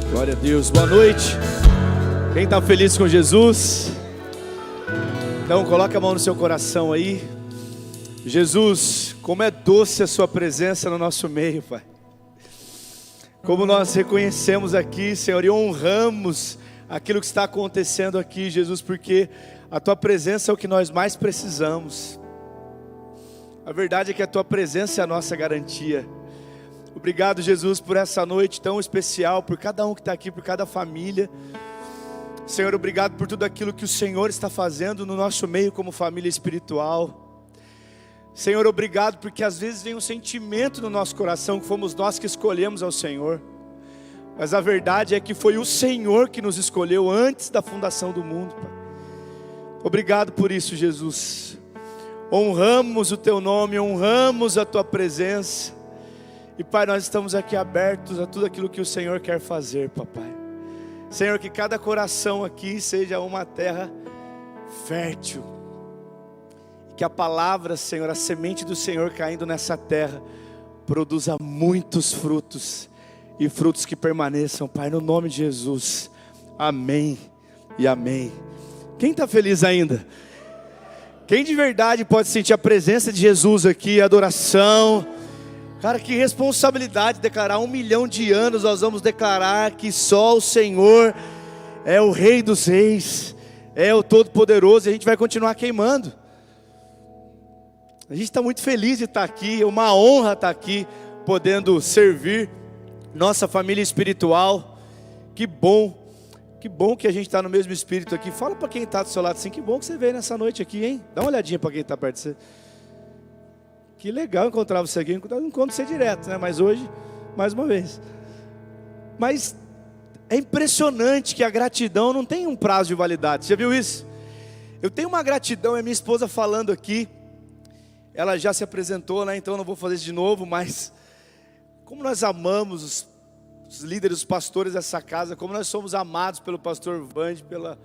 Glória a Deus, boa noite. Quem está feliz com Jesus? Então coloca a mão no seu coração aí. Jesus, como é doce a sua presença no nosso meio, Pai. Como nós reconhecemos aqui, Senhor, e honramos aquilo que está acontecendo aqui, Jesus, porque a tua presença é o que nós mais precisamos. A verdade é que a tua presença é a nossa garantia. Obrigado, Jesus, por essa noite tão especial, por cada um que está aqui, por cada família. Senhor, obrigado por tudo aquilo que o Senhor está fazendo no nosso meio como família espiritual. Senhor, obrigado porque às vezes vem um sentimento no nosso coração que fomos nós que escolhemos ao Senhor. Mas a verdade é que foi o Senhor que nos escolheu antes da fundação do mundo, Pai. Obrigado por isso, Jesus. Honramos o teu nome, honramos a tua presença. E Pai, nós estamos aqui abertos a tudo aquilo que o Senhor quer fazer, Papai. Senhor, que cada coração aqui seja uma terra fértil. Que a palavra, Senhor, a semente do Senhor caindo nessa terra, produza muitos frutos. E frutos que permaneçam, Pai, no nome de Jesus. Amém e amém. Quem está feliz ainda? Quem de verdade pode sentir a presença de Jesus aqui, a adoração? Cara, que responsabilidade declarar 1 milhão de anos. Nós vamos declarar que só o Senhor é o Rei dos Reis, é o Todo-Poderoso, e a gente vai continuar queimando. A gente está muito feliz de estar aqui, é uma honra estar aqui, podendo servir nossa família espiritual. Que bom que a gente está no mesmo espírito aqui. Fala para quem está do seu lado assim, que bom que você veio nessa noite aqui, hein? Dá uma olhadinha para quem está perto de você. Que legal encontrar você aqui. Eu não encontro você direto, né? Mas hoje, mais uma vez. Mas é impressionante que a gratidão não tem um prazo de validade. Você já viu isso? Eu tenho uma gratidão, é minha esposa falando aqui. Ela já se apresentou, né? Então eu não vou fazer isso de novo, mas como nós amamos os líderes, os pastores dessa casa, como nós somos amados pelo pastor Vande, pela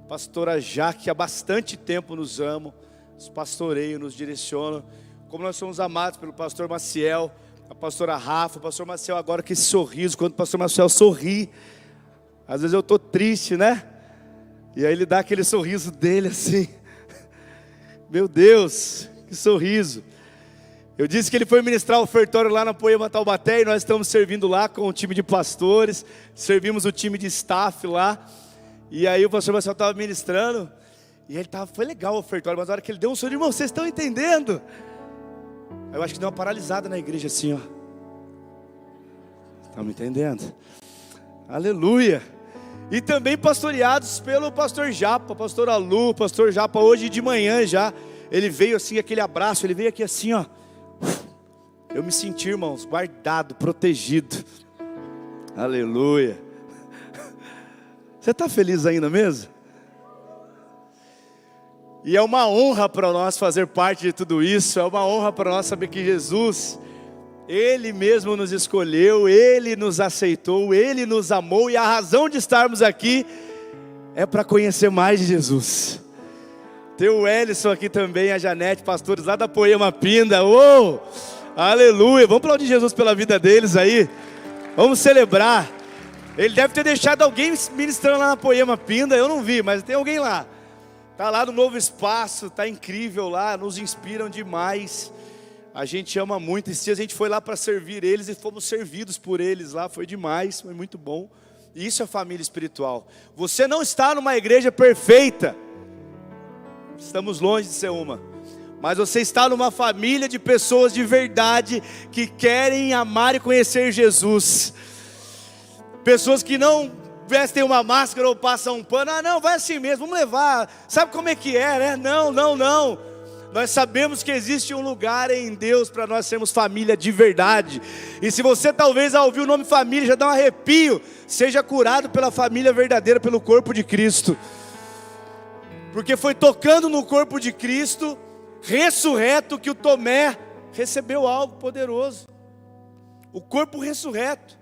pastora Jaque, que há bastante tempo nos amam, nos pastoreiam, nos direcionam. Como nós somos amados pelo pastor Maciel, a pastora Rafa, o pastor Maciel agora com esse sorriso, quando o pastor Maciel sorri, às vezes eu estou triste, né? E aí ele dá aquele sorriso dele assim, meu Deus, que sorriso. Eu disse que ele foi ministrar o ofertório lá na Poema Taubaté, e nós estamos servindo lá com o time de pastores, servimos o time de staff lá, e aí o pastor Maciel estava ministrando, e ele foi legal o ofertório, mas na hora que ele deu um sorriso, irmão, vocês estão entendendo? Eu acho que deu uma paralisada na igreja assim, ó. Estão me entendendo? Aleluia. E também pastoreados pelo pastor Japa, pastora Lu, pastor Japa, hoje de manhã já. Ele veio assim, aquele abraço, ele veio aqui assim, ó. Eu me senti, irmãos, guardado, protegido. Aleluia. Você está feliz ainda mesmo? E é uma honra para nós fazer parte de tudo isso. É uma honra para nós saber que Jesus, Ele mesmo nos escolheu, Ele nos aceitou, Ele nos amou. E a razão de estarmos aqui é para conhecer mais de Jesus. Tem o Ellison aqui também, a Janete, pastores lá da Poema Pinda. Uou, aleluia, vamos aplaudir Jesus pela vida deles aí. Vamos celebrar. Ele deve ter deixado alguém ministrando lá na Poema Pinda, eu não vi, mas tem alguém lá. Está lá no novo espaço, está incrível lá, nos inspiram demais. A gente ama muito. Esse dia a gente foi lá para servir eles e fomos servidos por eles lá, foi demais, foi muito bom. Isso é família espiritual. Você não está numa igreja perfeita, estamos longe de ser uma, mas você está numa família de pessoas de verdade, que querem amar e conhecer Jesus. Pessoas que não vestem uma máscara ou passam um pano. Ah, não, vai assim mesmo, vamos levar. Sabe como é que é, né? Não. Nós sabemos que existe um lugar em Deus para nós sermos família de verdade. E se você talvez ao ouvir o nome família já dá um arrepio, seja curado pela família verdadeira, pelo corpo de Cristo. Porque foi tocando no corpo de Cristo, ressurreto, que o Tomé recebeu algo poderoso. O corpo ressurreto.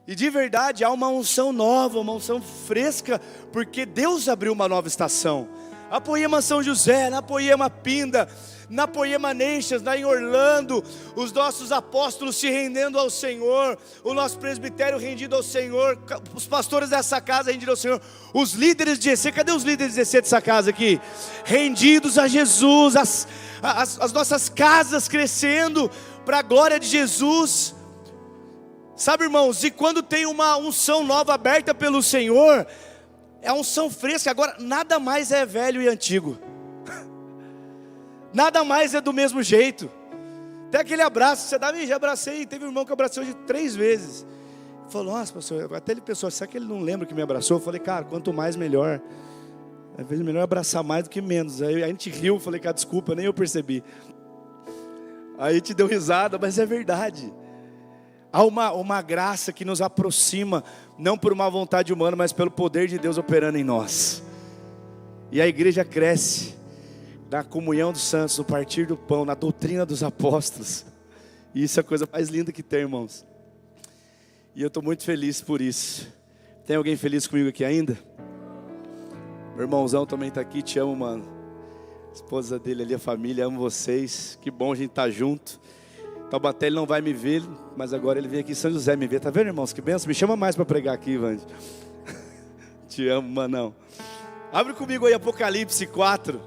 E de verdade há uma unção nova, uma unção fresca, porque Deus abriu uma nova estação. a Poema São José, na Poema Pinda, na Poema Nations, lá em Orlando, os nossos apóstolos se rendendo ao Senhor, o nosso presbitério rendido ao Senhor, os pastores dessa casa rendidos ao Senhor, os líderes de EC, cadê os líderes de EC dessa casa aqui? Rendidos a Jesus, as nossas casas crescendo para a glória de Jesus. Sabe, irmãos, e quando tem uma unção nova aberta pelo Senhor, é a unção fresca. Agora, nada mais é velho e antigo, nada mais é do mesmo jeito. Até aquele abraço, você dá, já abracei, teve um irmão que abracei hoje 3 vezes. Falou, nossa pastor, até ele pensou, será que ele não lembra que me abraçou? Eu falei, cara, quanto mais melhor. Às vezes é melhor abraçar mais do que menos. Aí a gente riu, falei, cara, desculpa, nem eu percebi. Aí te deu risada, mas é verdade. Há uma graça que nos aproxima, não por uma vontade humana, mas pelo poder de Deus operando em nós. E a igreja cresce na comunhão dos santos, no partir do pão, na doutrina dos apóstolos. E isso é a coisa mais linda que tem, irmãos. E eu estou muito feliz por isso. Tem alguém feliz comigo aqui ainda? Meu irmãozão também está aqui, te amo, mano. A esposa dele ali, a família, amo vocês. Que bom a gente estar junto. Taubaté ele não vai me ver, mas agora ele vem aqui em São José me ver. Tá vendo, irmãos? Que benção. Me chama mais para pregar aqui, Vande. Te amo, manão. Abre comigo aí Apocalipse 4.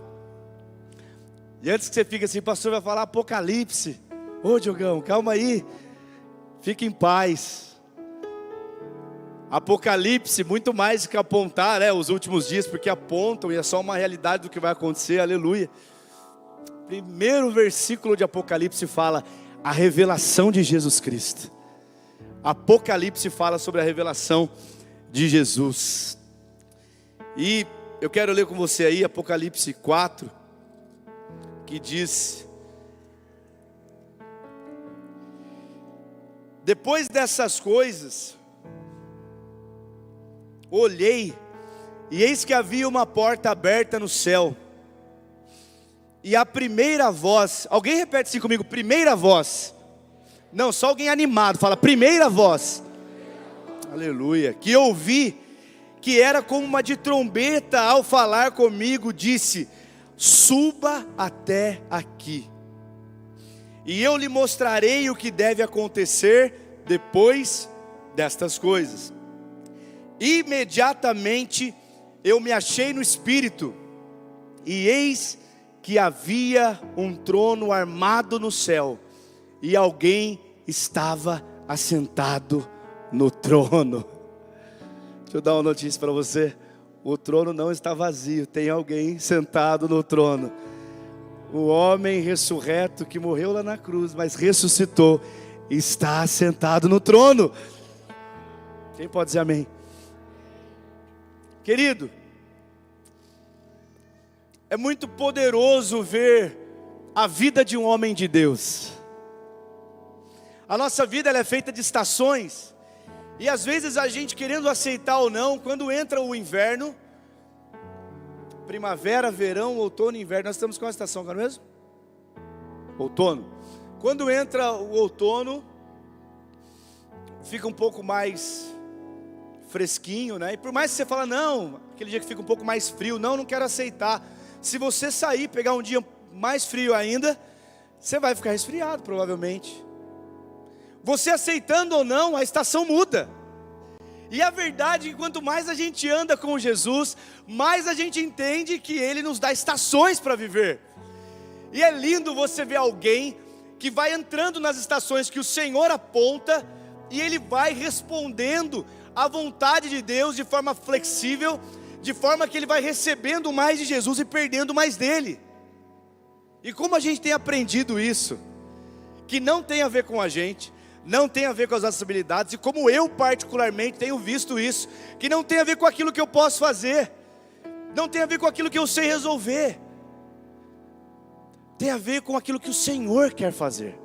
E antes que você fique assim, pastor vai falar Apocalipse. Ô Diogão, calma aí. Fique em paz. Apocalipse, muito mais que apontar, os últimos dias, porque apontam e é só uma realidade do que vai acontecer, aleluia. Primeiro versículo de Apocalipse fala a revelação de Jesus Cristo. Apocalipse fala sobre a revelação de Jesus. E eu quero ler com você aí Apocalipse 4, que diz: depois dessas coisas, olhei, e eis que havia uma porta aberta no céu. E a primeira voz, alguém repete assim comigo, primeira voz. Não, só alguém animado, fala primeira voz. Aleluia. Que ouvi, que era como uma de trombeta ao falar comigo, disse: suba até aqui, e eu lhe mostrarei o que deve acontecer depois destas coisas. Imediatamente eu me achei no Espírito, e eis que havia um trono armado no céu, e alguém estava assentado no trono. Deixa eu dar uma notícia para você: o trono não está vazio, tem alguém sentado no trono. O homem ressurreto que morreu lá na cruz, mas ressuscitou, está sentado no trono. Quem pode dizer amém? Querido, é muito poderoso ver a vida de um homem de Deus. A nossa vida ela é feita de estações, e às vezes a gente, querendo aceitar ou não, quando entra o inverno, primavera, verão, outono e inverno, nós estamos com a estação, não é mesmo? Outono. Quando entra o outono, fica um pouco mais fresquinho, né? E por mais que você fala, não, aquele dia que fica um pouco mais frio, não quero aceitar. Se você sair, pegar um dia mais frio ainda, você vai ficar resfriado provavelmente. Você aceitando ou não, a estação muda. E a verdade é que quanto mais a gente anda com Jesus, mais a gente entende que Ele nos dá estações para viver. E é lindo você ver alguém que vai entrando nas estações que o Senhor aponta, e ele vai respondendo à vontade de Deus de forma flexível, de forma que ele vai recebendo mais de Jesus e perdendo mais dele. E como a gente tem aprendido isso, que não tem a ver com a gente, não tem a ver com as nossas habilidades, e como eu particularmente tenho visto isso, que não tem a ver com aquilo que eu posso fazer, não tem a ver com aquilo que eu sei resolver, tem a ver com aquilo que o Senhor quer fazer.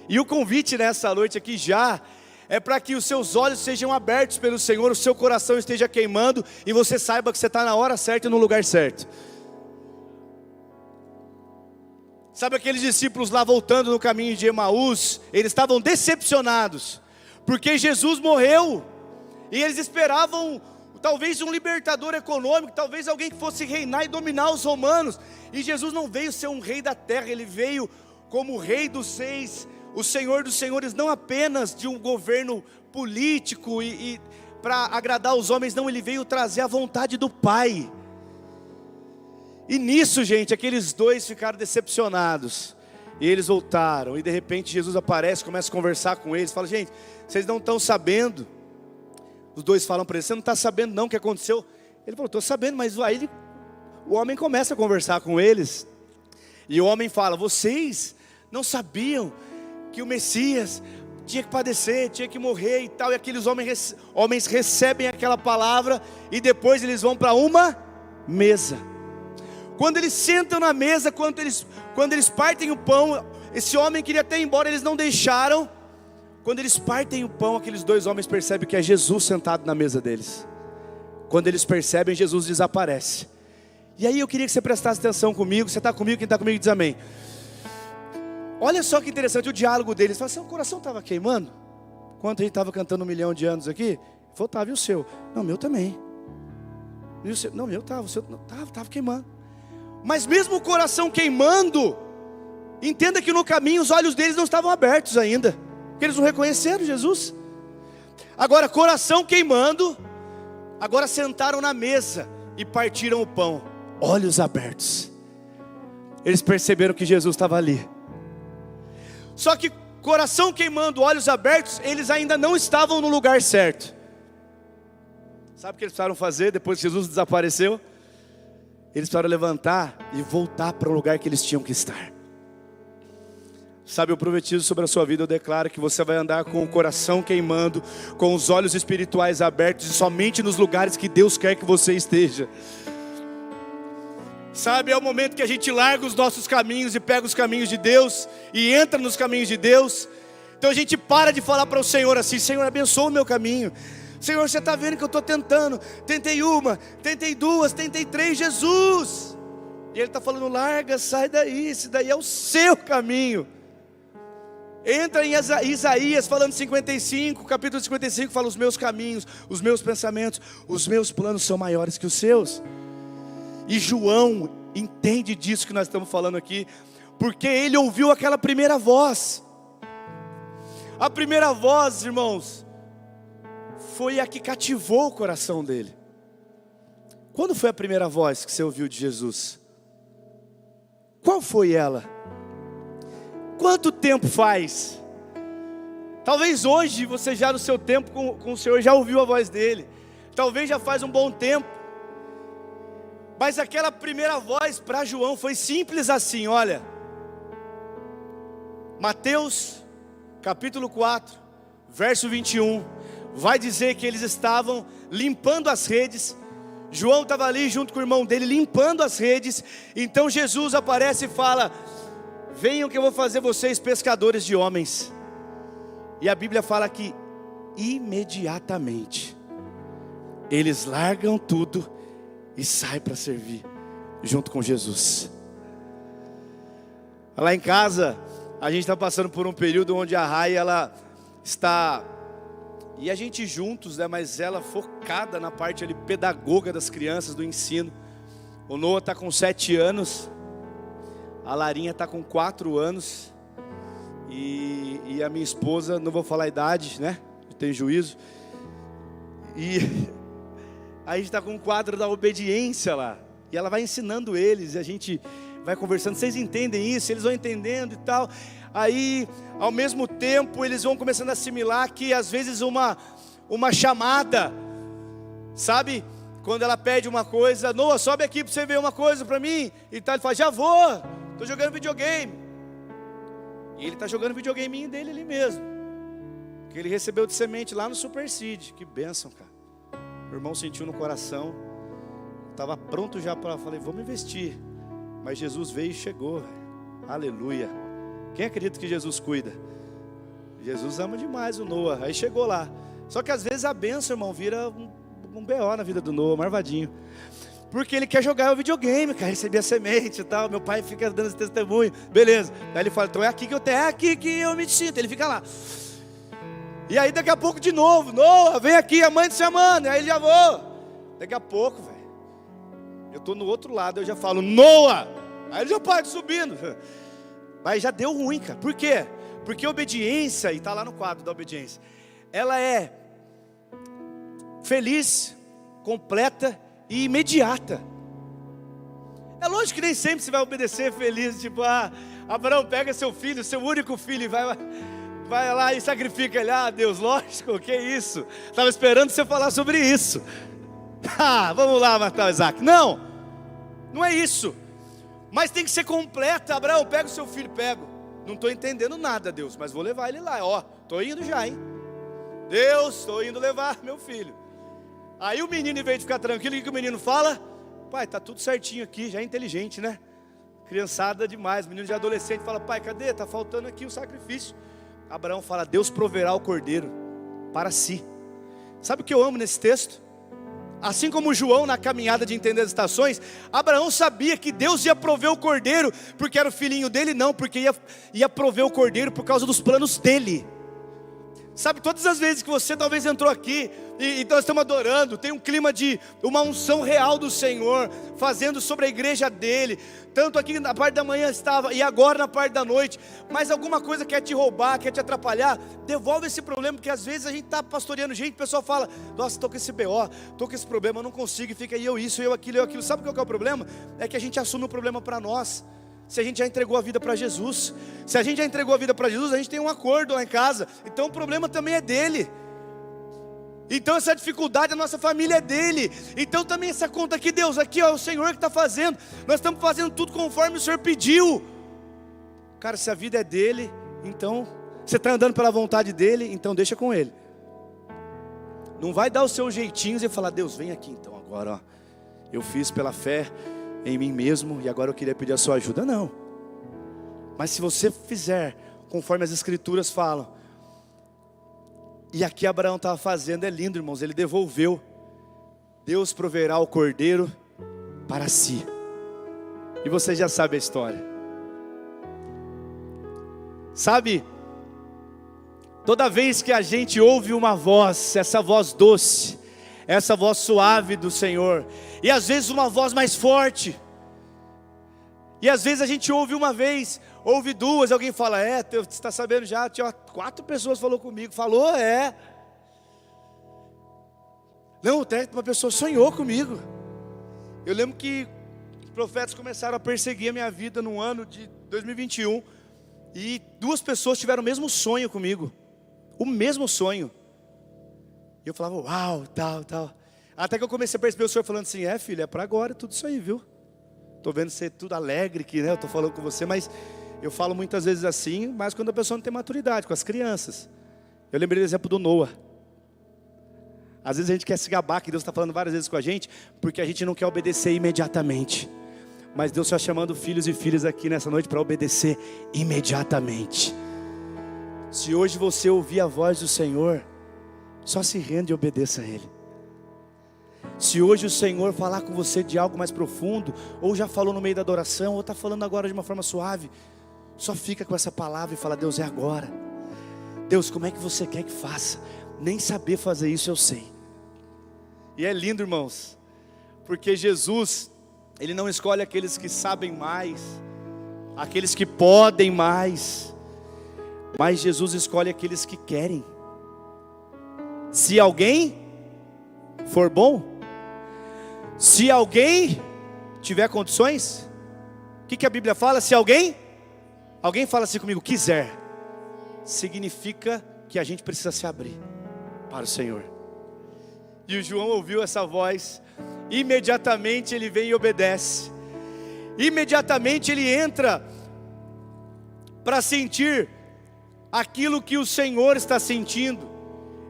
E o convite nessa noite aqui já é para que os seus olhos sejam abertos pelo Senhor, o seu coração esteja queimando, e você saiba que você está na hora certa e no lugar certo. Sabe aqueles discípulos lá voltando no caminho de Emaús, eles estavam decepcionados, porque Jesus morreu, e eles esperavam talvez um libertador econômico, talvez alguém que fosse reinar e dominar os romanos. E Jesus não veio ser um rei da terra, ele veio como o rei dos reis, o Senhor dos senhores, não apenas de um governo político e para agradar os homens, não, ele veio trazer a vontade do Pai. E nisso, gente, aqueles dois ficaram decepcionados, e eles voltaram, e de repente Jesus aparece, começa a conversar com eles, fala: gente, vocês não estão sabendo. Os dois falam para ele: você não está sabendo não o que aconteceu? Ele falou: estou sabendo, mas aí o homem começa a conversar com eles, e o homem fala: vocês não sabiam que o Messias tinha que padecer, tinha que morrer e tal. E aqueles homens recebem aquela palavra, e depois eles vão para uma mesa. Quando eles sentam na mesa, quando eles partem o pão, esse homem queria até ir embora, eles não deixaram. Quando eles partem o pão, aqueles dois homens percebem que é Jesus sentado na mesa deles. Quando eles percebem, Jesus desaparece. E aí eu queria que você prestasse atenção comigo. Você está comigo? Quem está comigo diz amém. Olha só que interessante o diálogo deles. Fala assim: o coração estava queimando? Quando a gente estava cantando 1 milhão de anos aqui? Ele falou: estava, e o seu? Não, meu também. E o seu? Não, meu estava, o seu estava queimando. Mas mesmo o coração queimando, entenda que no caminho os olhos deles não estavam abertos ainda, porque eles não reconheceram Jesus. Agora, coração queimando, agora sentaram na mesa e partiram o pão, olhos abertos. Eles perceberam que Jesus estava ali. Só que coração queimando, olhos abertos, eles ainda não estavam no lugar certo. Sabe o que eles precisaram fazer depois que Jesus desapareceu? Eles precisaram levantar e voltar para o lugar que eles tinham que estar. Sabe, eu profetizo sobre a sua vida, eu declaro que você vai andar com o coração queimando, com os olhos espirituais abertos, e somente nos lugares que Deus quer que você esteja. Sabe, é o momento que a gente larga os nossos caminhos e pega os caminhos de Deus e entra nos caminhos de Deus. Então a gente para de falar para o Senhor assim: Senhor, abençoa o meu caminho. Senhor, você está vendo que eu estou tentando, tentei uma, tentei duas, tentei três, Jesus. E Ele está falando: larga, sai daí, esse daí é o seu caminho. Entra em Isaías falando 55, capítulo 55, fala: os meus caminhos, os meus pensamentos, os meus planos são maiores que os seus. E João entende disso que nós estamos falando aqui, porque ele ouviu aquela primeira voz. A primeira voz, irmãos, foi a que cativou o coração dele. Quando foi a primeira voz que você ouviu de Jesus? Qual foi ela? Quanto tempo faz? Talvez hoje você já no seu tempo com o Senhor já ouviu a voz dele. Talvez já faz um bom tempo. Mas aquela primeira voz para João foi simples assim, olha. Mateus capítulo 4, verso 21. Vai dizer que eles estavam limpando as redes. João estava ali junto com o irmão dele limpando as redes. Então Jesus aparece e fala: venham que eu vou fazer vocês pescadores de homens. E a Bíblia fala que imediatamente eles largam tudo e saem para servir junto com Jesus. Lá em casa a gente está passando por um período onde a Rai, ela está, e a gente juntos, né, mas ela focada na parte ali pedagoga das crianças, do ensino. O Noah está com 7 anos, a Larinha está com 4 anos, e a minha esposa, não vou falar a idade, né, tem juízo, e a gente está com um quadro da obediência lá, e ela vai ensinando eles, e a gente vai conversando. Vocês entendem isso? Eles vão entendendo e tal. Aí, ao mesmo tempo, eles vão começando a assimilar que às vezes uma chamada, sabe? Quando ela pede uma coisa: Noah, sobe aqui para você ver uma coisa para mim. E tal, ele fala: já vou, estou jogando videogame. E ele está jogando videogame dele ali mesmo, que ele recebeu de semente lá no Super Seed. Que bênção, cara. O irmão sentiu no coração, estava pronto já para, falei: vamos investir. Mas Jesus veio e chegou. Aleluia. Quem acredita que Jesus cuida? Jesus ama demais o Noah. Aí chegou lá. Só que às vezes a bênção, irmão, vira um BO na vida do Noah, marvadinho. Porque ele quer jogar o videogame, cara, receber a semente e tal. Meu pai fica dando esse testemunho. Beleza. Aí ele fala: então é aqui que eu tenho, é aqui que eu me sinto. Ele fica lá. E aí daqui a pouco de novo: Noah, vem aqui, a mãe te chamando. Aí ele: já vou. Daqui a pouco, velho, eu estou no outro lado, eu já falo, Noa! Aí ele já parte subindo. Mas já deu ruim, cara. Por quê? Porque a obediência, e está lá no quadro da obediência, ela é feliz, completa e imediata. É lógico que nem sempre você vai obedecer feliz, tipo, Abraão, pega seu filho, seu único filho, e vai lá e sacrifica ele. Deus, lógico, que isso? Estava esperando você falar sobre isso. Vamos lá matar o Isaac. Não, não é isso. Mas tem que ser completa. Abraão, pega o seu filho, pego. Não estou entendendo nada, Deus, mas vou levar ele lá. Estou indo já, hein? Deus, estou indo levar meu filho. Aí o menino, em vez de ficar tranquilo, o que o menino fala? Pai, está tudo certinho aqui, já é inteligente, né? Criançada demais, menino de adolescente fala, pai, cadê? Está faltando aqui o sacrifício. Abraão fala, Deus proverá o cordeiro para si. Sabe o que eu amo nesse texto? Assim como João na caminhada de entender as estações, Abraão sabia que Deus ia prover o cordeiro, porque era o filhinho dele, não, porque ia prover o cordeiro por causa dos planos dele. Sabe, todas as vezes que você talvez entrou aqui, e nós estamos adorando, tem um clima de uma unção real do Senhor, fazendo sobre a igreja dele, tanto aqui na parte da manhã estava, e agora na parte da noite, mas alguma coisa quer te roubar, quer te atrapalhar, devolve esse problema, porque às vezes a gente está pastoreando gente, o pessoal fala, nossa, estou com esse BO, estou com esse problema, eu não consigo, e fica aí eu isso, eu aquilo, sabe qual que é o problema? É que a gente assume o problema para nós. Se a gente já entregou a vida para Jesus, se a gente já entregou a vida para Jesus, a gente tem um acordo lá em casa, então o problema também é dele. Então essa dificuldade da nossa família é dele. Então também essa conta aqui, Deus, aqui é o Senhor que está fazendo. Nós estamos fazendo tudo conforme o Senhor pediu. Cara, se a vida é dele, então você está andando pela vontade dele, então deixa com ele. Não vai dar os seus jeitinhos e falar, Deus, vem aqui então agora, eu fiz pela fé em mim mesmo, e agora eu queria pedir a sua ajuda. Não. Mas se você fizer conforme as escrituras falam, e aqui Abraão estava fazendo, é lindo, irmãos, ele devolveu. Deus proverá o cordeiro para si. E você já sabe a história. Sabe, toda vez que a gente ouve uma voz, essa voz doce, essa voz suave do Senhor, e às vezes uma voz mais forte, e às vezes a gente ouve uma vez, ouve duas, alguém fala, você está sabendo já, tinha 4 pessoas falou comigo, falou, não, até uma pessoa sonhou comigo. Eu lembro que os profetas começaram a perseguir a minha vida no ano de 2021, e 2 pessoas tiveram o mesmo sonho comigo, o mesmo sonho. E eu falava, uau, tal. Até que eu comecei a perceber o Senhor falando assim, filho, é para agora tudo isso aí, viu? Estou vendo você tudo alegre aqui, né? Eu estou falando com você, mas eu falo muitas vezes assim, mas quando a pessoa não tem maturidade, com as crianças. Eu lembrei do exemplo do Noa. Às vezes a gente quer se gabar, que Deus está falando várias vezes com a gente, porque a gente não quer obedecer imediatamente. Mas Deus está chamando filhos e filhas aqui nessa noite para obedecer imediatamente. Se hoje você ouvir a voz do Senhor, só se rende e obedeça a Ele. Se hoje o Senhor falar com você de algo mais profundo, ou já falou no meio da adoração, ou está falando agora de uma forma suave, só fica com essa palavra e fala, Deus, é agora. Deus, como é que você quer que faça? Nem saber fazer isso eu sei. E é lindo, irmãos, porque Jesus, Ele não escolhe aqueles que sabem mais, aqueles que podem mais, mas Jesus escolhe aqueles que querem. Se alguém for bom, se alguém tiver condições, o que a Bíblia fala? Se alguém fala assim comigo, quiser, significa que a gente precisa se abrir para o Senhor. E o João ouviu essa voz, imediatamente ele vem e obedece, imediatamente ele entra para sentir aquilo que o Senhor está sentindo.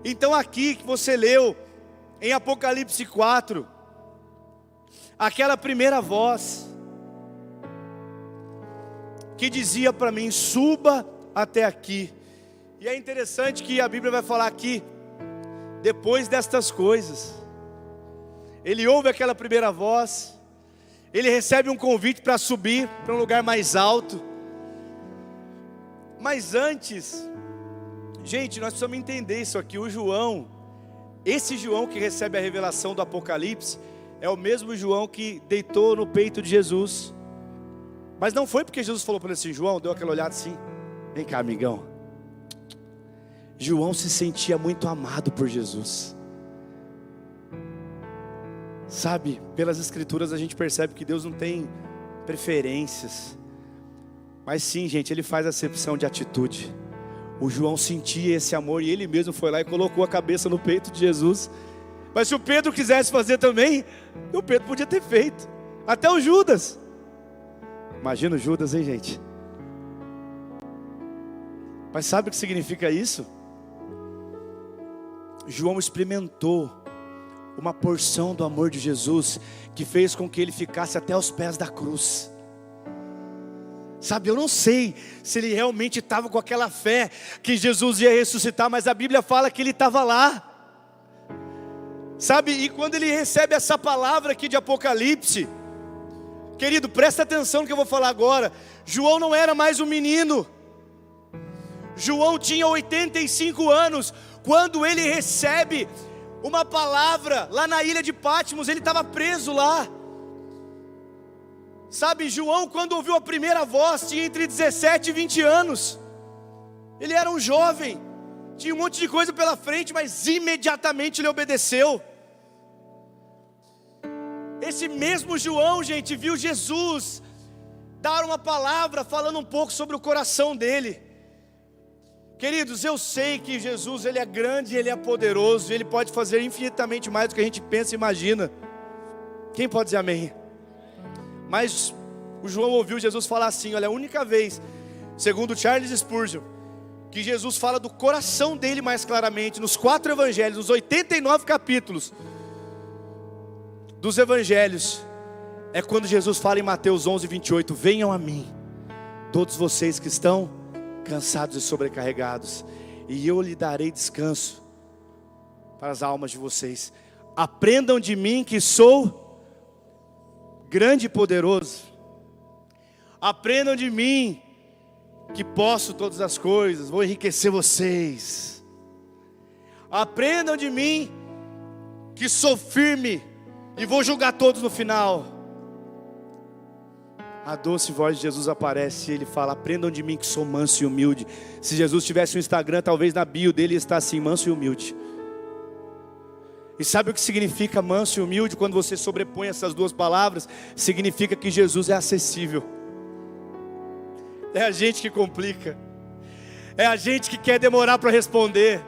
Então aqui que você leu em Apocalipse 4, aquela primeira voz que dizia para mim, suba até aqui. E é interessante que a Bíblia vai falar aqui, depois destas coisas, ele ouve aquela primeira voz, ele recebe um convite para subir para um lugar mais alto. Mas antes, gente, nós precisamos entender isso aqui. O João, Esse João que recebe a revelação do Apocalipse é o mesmo João que deitou no peito de Jesus. Mas não foi porque Jesus falou para ele assim, João, deu aquela olhada assim, vem cá, amigão. João se sentia muito amado por Jesus. Sabe, pelas escrituras a gente percebe que Deus não tem preferências. Mas sim, gente, Ele faz acepção de atitude. O João sentia esse amor e ele mesmo foi lá e colocou a cabeça no peito de Jesus. Mas se o Pedro quisesse fazer também, o Pedro podia ter feito. Até o Judas. Imagina o Judas, hein, gente? Mas sabe o que significa isso? João experimentou uma porção do amor de Jesus que fez com que ele ficasse até os pés da cruz. Sabe, eu não sei se ele realmente estava com aquela fé que Jesus ia ressuscitar, mas a Bíblia fala que ele estava lá. Sabe, e quando ele recebe essa palavra aqui de Apocalipse, querido, presta atenção no que eu vou falar agora. João não era mais um menino. João tinha 85 anos quando ele recebe uma palavra lá na ilha de Patmos. Ele estava preso lá. Sabe, João, quando ouviu a primeira voz, tinha entre 17 e 20 anos. Ele era um jovem, tinha um monte de coisa pela frente, mas imediatamente ele obedeceu. Esse mesmo João, gente, viu Jesus dar uma palavra falando um pouco sobre o coração dele. Queridos, eu sei que Jesus, Ele é grande, Ele é poderoso, Ele pode fazer infinitamente mais do que a gente pensa e imagina. Quem pode dizer amém? Mas o João ouviu Jesus falar assim, olha, a única vez, segundo Charles Spurgeon, que Jesus fala do coração dele mais claramente, nos 4 evangelhos, nos 89 capítulos dos evangelhos, é quando Jesus fala em Mateus 11, 28, venham a mim, todos vocês que estão cansados e sobrecarregados, e eu lhe darei descanso para as almas de vocês. Aprendam de mim que sou grande e poderoso. Aprendam de mim que posso todas as coisas, vou enriquecer vocês. Aprendam de mim que sou firme e vou julgar todos no final. A doce voz de Jesus aparece e Ele fala, aprendam de mim que sou manso e humilde. Se Jesus tivesse um Instagram, talvez na bio dele está assim, manso e humilde. E sabe o que significa manso e humilde? Quando você sobrepõe essas duas palavras, significa que Jesus é acessível. É a gente que complica, é a gente que quer demorar para responder,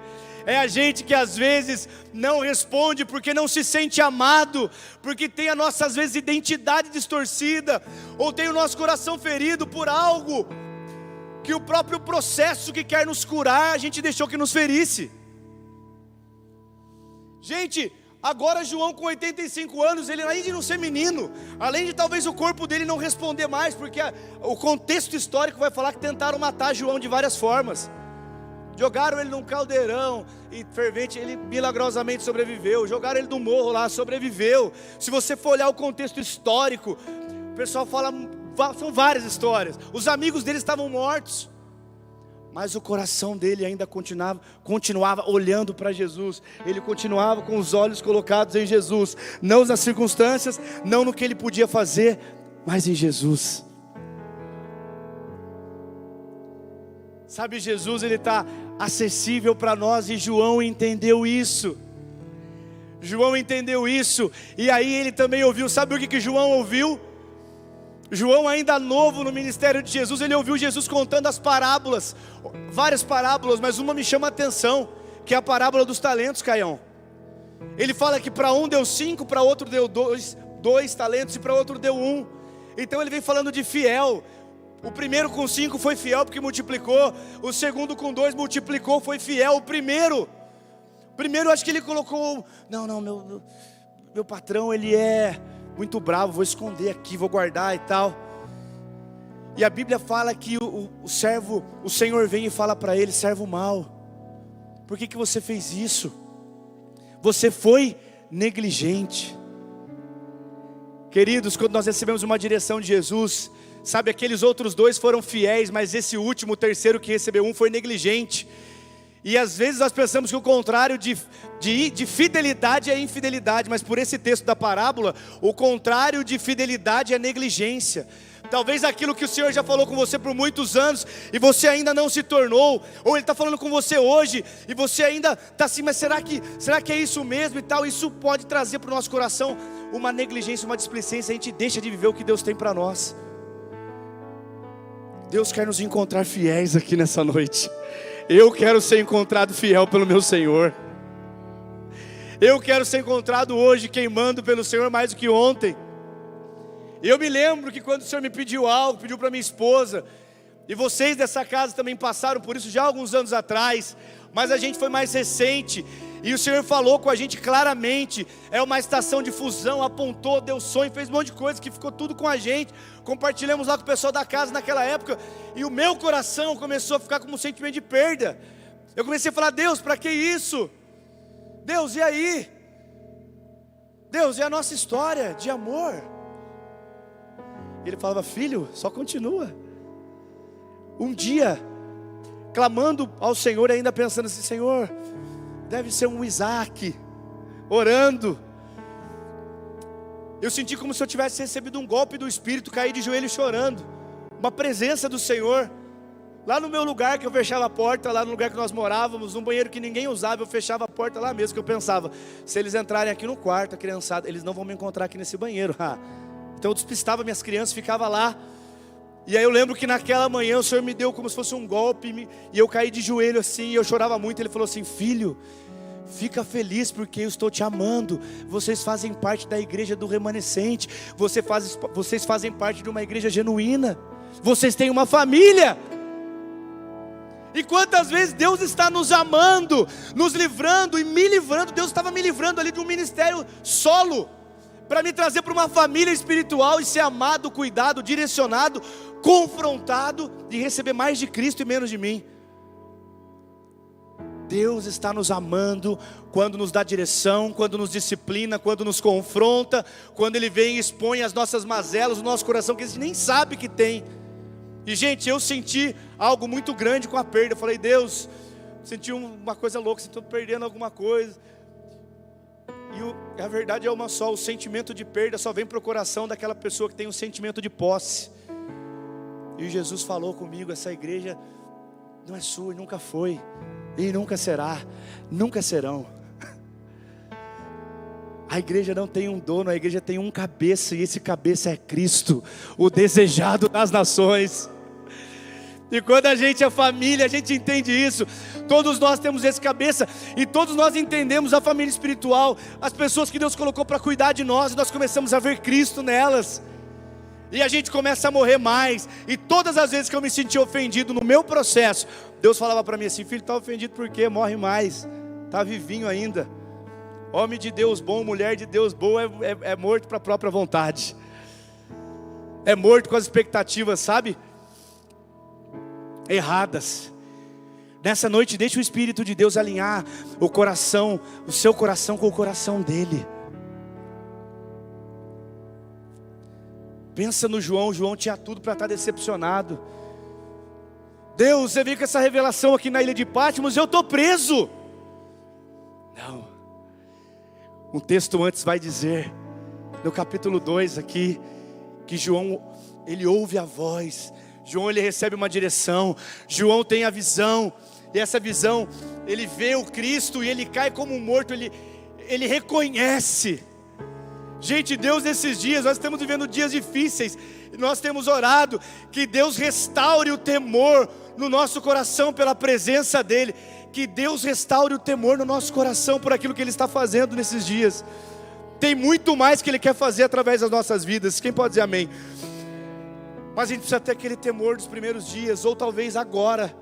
é a gente que às vezes não responde porque não se sente amado, porque tem a nossa às vezes identidade distorcida, ou tem o nosso coração ferido por algo que o próprio processo que quer nos curar, a gente deixou que nos ferisse. Gente, agora João com 85 anos, ele além de não ser menino, além de talvez o corpo dele não responder mais, porque o contexto histórico vai falar que tentaram matar João de várias formas. Jogaram ele num caldeirão e fervente, ele milagrosamente sobreviveu. Jogaram ele no morro lá, sobreviveu. Se você for olhar o contexto histórico, o pessoal fala, são várias histórias. Os amigos dele estavam mortos, mas o coração dele ainda continuava olhando para Jesus. Ele continuava com os olhos colocados em Jesus, não nas circunstâncias, não no que ele podia fazer, mas em Jesus. Sabe, Jesus, Ele está acessível para nós, e João entendeu isso. João entendeu isso, e aí ele também ouviu, sabe o que João ouviu? João, ainda novo no ministério de Jesus, ele ouviu Jesus contando as parábolas, várias parábolas, mas uma me chama a atenção, que é a parábola dos talentos, Caião. Ele fala que para um deu 5, para outro deu 2 talentos e para outro deu 1. Então ele vem falando de fiel. O primeiro com 5 foi fiel porque multiplicou, o segundo com 2 multiplicou, foi fiel. O primeiro acho que ele colocou, meu patrão ele é muito bravo, vou esconder aqui, vou guardar e tal. E a Bíblia fala que o Senhor vem e fala para ele, servo mau, por que você fez isso? Você foi negligente. Queridos, quando nós recebemos uma direção de Jesus, sabe, aqueles outros 2 foram fiéis, mas esse último, o terceiro que recebeu 1 foi negligente. E às vezes nós pensamos que o contrário de fidelidade é infidelidade, mas por esse texto da parábola, o contrário de fidelidade é negligência. Talvez aquilo que o Senhor já falou com você por muitos anos e você ainda não se tornou, ou Ele está falando com você hoje e você ainda está assim, mas será que é isso mesmo e tal? Isso pode trazer para o nosso coração uma negligência, uma displicência. A gente deixa de viver o que Deus tem para nós. Deus quer nos encontrar fiéis aqui nessa noite. Eu quero ser encontrado fiel pelo meu Senhor. Eu quero ser encontrado hoje queimando pelo Senhor mais do que ontem. Eu me lembro que quando o Senhor me pediu algo, pediu para minha esposa, e vocês dessa casa também passaram por isso já há alguns anos atrás, mas a gente foi mais recente, e o Senhor falou com a gente claramente, é uma estação de fusão, apontou, deu sonho, fez um monte de coisa, que ficou tudo com a gente, compartilhamos lá com o pessoal da casa naquela época, e o meu coração começou a ficar com um sentimento de perda. Eu comecei a falar: Deus, para que isso? Deus, e aí? Deus, e a nossa história de amor? Ele falava: filho, só continua. Um dia, clamando ao Senhor, ainda pensando assim: Senhor, deve ser um Isaac, orando. Eu senti como se eu tivesse recebido um golpe do Espírito, caí de joelho chorando. Uma presença do Senhor. Lá no meu lugar que eu fechava a porta, lá no lugar que nós morávamos, num banheiro que ninguém usava, eu fechava a porta lá mesmo, que eu pensava: se eles entrarem aqui no quarto, a criançada, eles não vão me encontrar aqui nesse banheiro. Então eu despistava minhas crianças, ficava lá. E aí eu lembro que naquela manhã o Senhor me deu como se fosse um golpe, e eu caí de joelho assim, e eu chorava muito. Ele falou assim: filho, fica feliz porque eu estou te amando. Vocês fazem parte da igreja do remanescente. Vocês fazem parte de uma igreja genuína. Vocês têm uma família. E quantas vezes Deus está nos amando, nos livrando e me livrando. Deus estava me livrando ali de um ministério solo, para me trazer para uma família espiritual e ser amado, cuidado, direcionado, confrontado, e receber mais de Cristo e menos de mim. Deus está nos amando quando nos dá direção, quando nos disciplina, quando nos confronta, quando Ele vem e expõe as nossas mazelas, o nosso coração que a gente nem sabe que tem. E gente, eu senti algo muito grande com a perda. Eu falei: Deus, senti uma coisa louca, estou perdendo alguma coisa. E a verdade é uma só: o sentimento de perda só vem para o coração daquela pessoa que tem um sentimento de posse. E Jesus falou comigo: essa igreja não é sua, e nunca foi, e nunca será, nunca serão. A igreja não tem um dono, a igreja tem um cabeça, e esse cabeça é Cristo, o desejado das nações. E quando a gente é família, a gente entende isso. Todos nós temos esse cabeça, e todos nós entendemos a família espiritual, as pessoas que Deus colocou para cuidar de nós, e nós começamos a ver Cristo nelas. E a gente começa a morrer mais. E todas as vezes que eu me senti ofendido no meu processo, Deus falava para mim assim: filho, está ofendido por quê? Morre mais, está vivinho ainda. Homem de Deus bom, mulher de Deus boa é morto para a própria vontade. É morto com as expectativas, sabe, erradas. Nessa noite, deixe o Espírito de Deus alinhar o coração, o seu coração com o coração dele. Pensa no João. João tinha tudo para estar decepcionado. Deus, você veio com essa revelação aqui na ilha de Patmos, eu estou preso. Não. Um texto antes vai dizer, no capítulo 2 aqui, que João, ele ouve a voz. João, ele recebe uma direção. João tem a visão, e essa visão, ele vê o Cristo, e ele cai como um morto, ele reconhece. Gente, Deus, nesses dias, nós estamos vivendo dias difíceis, e nós temos orado que Deus restaure o temor no nosso coração pela presença dEle, que Deus restaure o temor no nosso coração por aquilo que Ele está fazendo nesses dias. Tem muito mais que Ele quer fazer através das nossas vidas. Quem pode dizer amém? Mas a gente precisa ter aquele temor dos primeiros dias, ou talvez agora.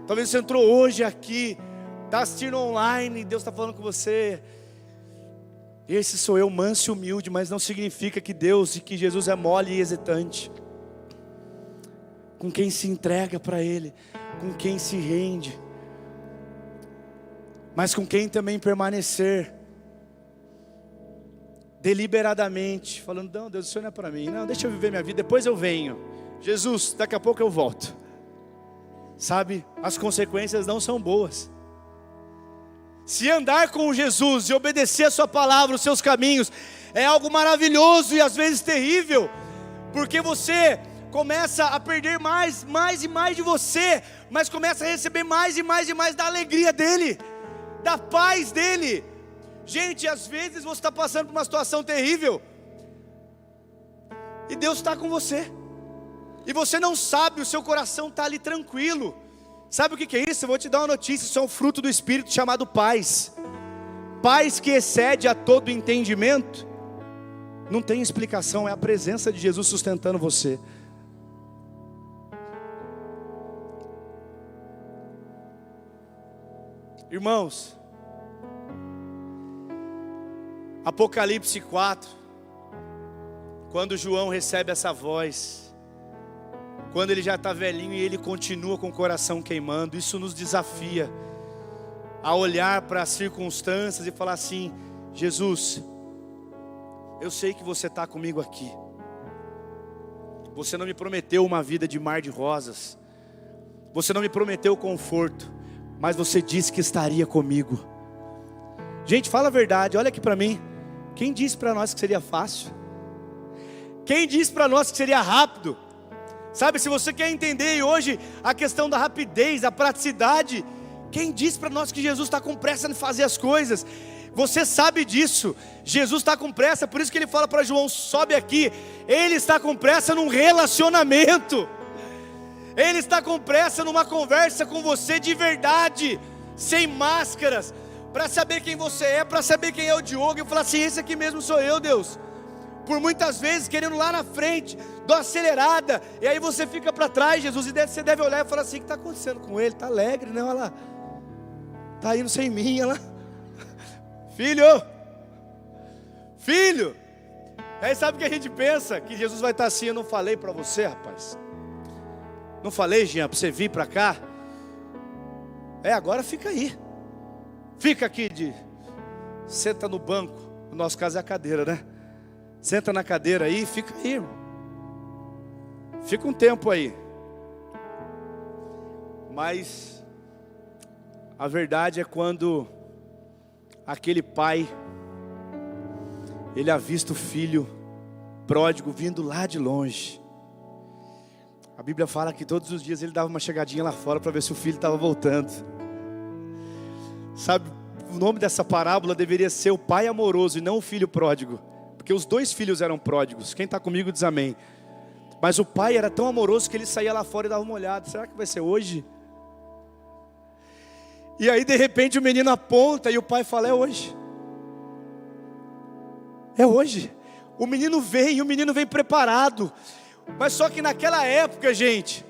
Talvez você entrou hoje aqui, está assistindo online, e Deus está falando com você: esse sou eu, manso e humilde. Mas não significa que Deus e que Jesus é mole e hesitante. Com quem se entrega para Ele, com quem se rende, mas com quem também permanecer deliberadamente, falando: não, Deus, isso não é para mim, não, deixa eu viver minha vida, depois eu venho. Jesus, daqui a pouco eu volto. Sabe, as consequências não são boas. Se andar com Jesus e obedecer a sua palavra, os seus caminhos, é algo maravilhoso e às vezes terrível, porque você começa a perder mais e mais de você, mas começa a receber mais e mais da alegria dele, da paz dele. Gente, às vezes você está passando por uma situação terrível, e Deus está com você, e você não sabe, o seu coração está ali tranquilo. Sabe o que é isso? Eu vou te dar uma notícia, isso é um fruto do Espírito chamado paz. Paz que excede a todo entendimento. Não tem explicação, é a presença de Jesus sustentando você. Irmãos, Apocalipse 4, quando João recebe essa voz, quando ele já está velhinho e ele continua com o coração queimando, isso nos desafia a olhar para as circunstâncias e falar assim: Jesus, eu sei que você está comigo aqui, você não me prometeu uma vida de mar de rosas, você não me prometeu conforto, mas você disse que estaria comigo. Gente, fala a verdade, olha aqui para mim. Quem disse para nós que seria fácil? Quem disse para nós que seria rápido? Sabe, se você quer entender hoje a questão da rapidez, da praticidade, quem disse para nós que Jesus está com pressa em fazer as coisas? Você sabe disso, Jesus está com pressa, por isso que ele fala para João: sobe aqui. Ele está com pressa num relacionamento, ele está com pressa numa conversa com você de verdade, sem máscaras, para saber quem você é, para saber quem é o Diogo, e falar assim: esse aqui mesmo sou eu, Deus. Por muitas vezes querendo lá na frente, dá uma acelerada, e aí você fica para trás, Jesus, e você deve olhar e falar assim: o que está acontecendo com ele? Está alegre, né? Olha lá, está indo sem mim, olha lá. Filho, aí sabe o que a gente pensa? Que Jesus vai estar assim: eu não falei para você, rapaz, não falei, Jean, para você vir para cá? Agora fica aí, fica aqui, senta no banco, no nosso caso é a cadeira, né? Senta na cadeira aí, fica aí, irmão. Fica um tempo aí. Mas a verdade é quando aquele pai, ele avista o filho pródigo vindo lá de longe. A Bíblia fala que todos os dias ele dava uma chegadinha lá fora para ver se o filho estava voltando. Sabe, o nome dessa parábola deveria ser o pai amoroso e não o filho pródigo, porque os dois filhos eram pródigos. Quem está comigo diz amém. Mas o pai era tão amoroso que ele saía lá fora e dava uma olhada: será que vai ser hoje? E aí de repente o menino aponta e o pai fala: é hoje. É hoje. O menino vem preparado. Mas só que naquela época, gente,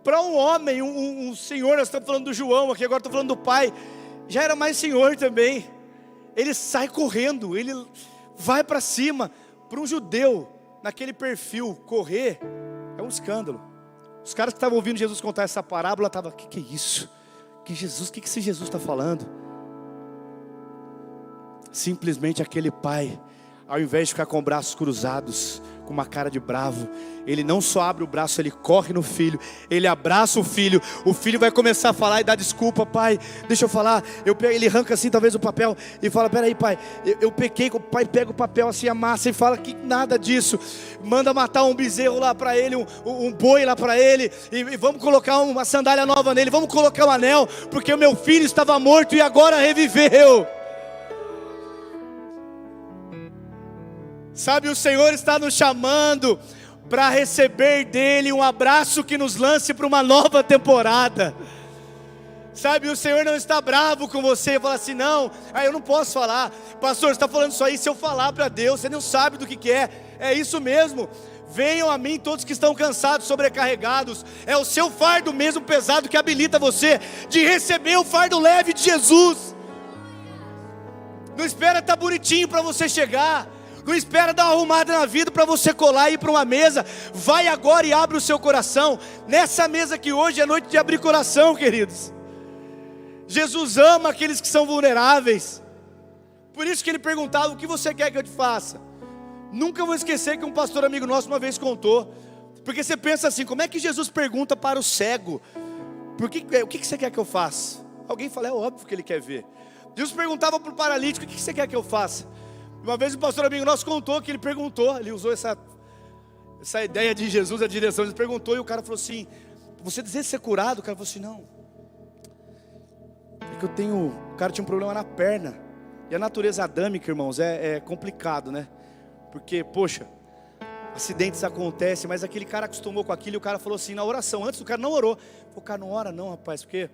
para um homem, um senhor, nós estamos falando do João aqui, agora estou falando do pai, já era mais senhor também. Ele sai correndo, ele vai para cima. Para um judeu, naquele perfil, correr é um escândalo. Os caras que estavam ouvindo Jesus contar essa parábola estavam: que é isso? Que Jesus, que esse Jesus está falando? Simplesmente aquele pai, ao invés de ficar com braços cruzados, com uma cara de bravo, ele não só abre o braço, ele corre no filho, ele abraça o filho vai começar a falar e dar desculpa: pai, deixa eu falar. Ele arranca assim talvez o papel e fala: peraí, pai, eu pequei. O pai pega o papel assim, amassa e fala que nada disso, manda matar um bezerro lá para ele, um boi lá para ele, e vamos colocar uma sandália nova nele, vamos colocar um anel, porque o meu filho estava morto e agora reviveu. Sabe, o Senhor está nos chamando para receber dele um abraço que nos lance para uma nova temporada. Sabe, o Senhor não está bravo com você e fala assim: não, eu não posso falar. Pastor, você está falando isso aí, se eu falar para Deus, você não sabe do que é. É isso mesmo. Venham a mim todos que estão cansados, sobrecarregados. É o seu fardo mesmo pesado que habilita você de receber o fardo leve de Jesus. Não espera estar bonitinho para você chegar. Não espera dar uma arrumada na vida para você colar e ir para uma mesa. Vai agora e abre o seu coração. Nessa mesa aqui hoje é noite de abrir coração, queridos. Jesus ama aqueles que são vulneráveis. Por isso que ele perguntava: o que você quer que eu te faça? Nunca vou esquecer que um pastor amigo nosso uma vez contou. Porque você pensa assim: como é que Jesus pergunta para o cego? O que você quer que eu faça? Alguém fala, é óbvio que ele quer ver. Jesus perguntava para o paralítico, o que você quer que eu faça? Uma vez um pastor amigo nosso contou que ele perguntou, ele usou essa ideia de Jesus, a direção, ele perguntou e o cara falou assim, você deseja ser curado? O cara falou assim, não. É que o cara tinha um problema na perna. E a natureza adâmica, irmãos, é complicado, né? Porque, poxa, acidentes acontecem, mas aquele cara acostumou com aquilo e o cara falou assim, na oração, antes o cara não orou. O cara não ora não, rapaz, porque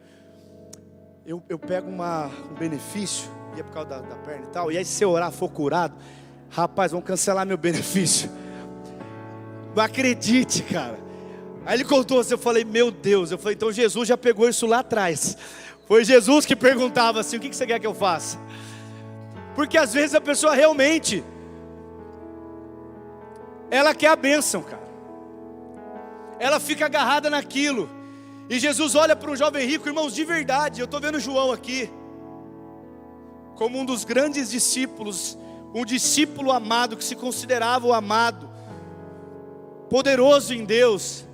eu pego um benefício, e é por causa da perna e tal, e aí se eu orar for curado, rapaz, vão cancelar meu benefício. Não acredite, cara. Aí ele contou assim, eu falei, meu Deus, eu falei, então Jesus já pegou isso lá atrás. Foi Jesus que perguntava assim, o que você quer que eu faça? Porque às vezes a pessoa realmente, ela quer a bênção, cara. Ela fica agarrada naquilo. E Jesus olha para um jovem rico, irmãos, de verdade, eu estou vendo João aqui, como um dos grandes discípulos, um discípulo amado, que se considerava o amado, poderoso em Deus,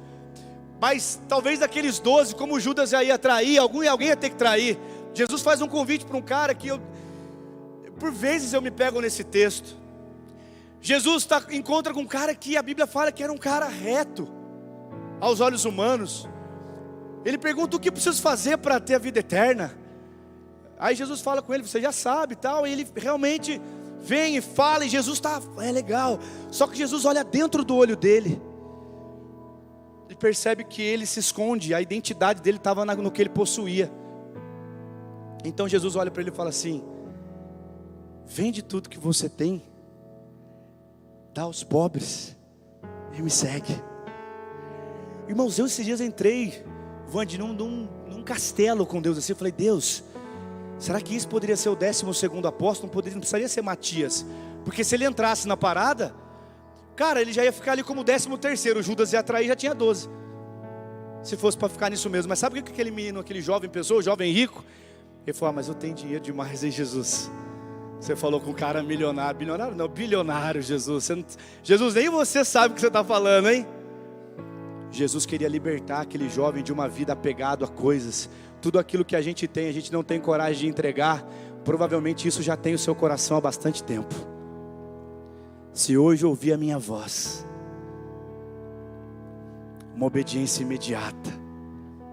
mas talvez daqueles 12, como Judas já ia trair, alguém ia ter que trair. Jesus faz um convite para um cara que por vezes eu me pego nesse texto. Jesus encontra com um cara que a Bíblia fala que era um cara reto, aos olhos humanos. Ele pergunta o que preciso fazer para ter a vida eterna. Aí Jesus fala com ele, você já sabe e tal. E ele realmente vem e fala, e Jesus é legal. Só que Jesus olha dentro do olho dele e percebe que ele se esconde. A identidade dele estava no que ele possuía. Então Jesus olha para ele e fala assim, vende tudo que você tem, dá aos pobres e me segue. Irmãos, eu esses dias entrei, Vande, num castelo com Deus assim. Eu falei, Deus, será que isso poderia ser o 12º apóstolo? Não precisaria ser Matias, porque se ele entrasse na parada, cara, ele já ia ficar ali como 13º. Judas ia atrair, já tinha 12, se fosse para ficar nisso mesmo. Mas sabe o que aquele menino, aquele jovem pensou, o jovem rico? Ele falou, mas eu tenho dinheiro demais em Jesus. Você falou com um cara milionário. Bilionário não, bilionário, Jesus. Jesus, nem você sabe o que você está falando, hein? Jesus queria libertar aquele jovem de uma vida apegado a coisas. Tudo aquilo que a gente tem, a gente não tem coragem de entregar. Provavelmente isso já tem o seu coração há bastante tempo. Se hoje ouvir a minha voz, uma obediência imediata,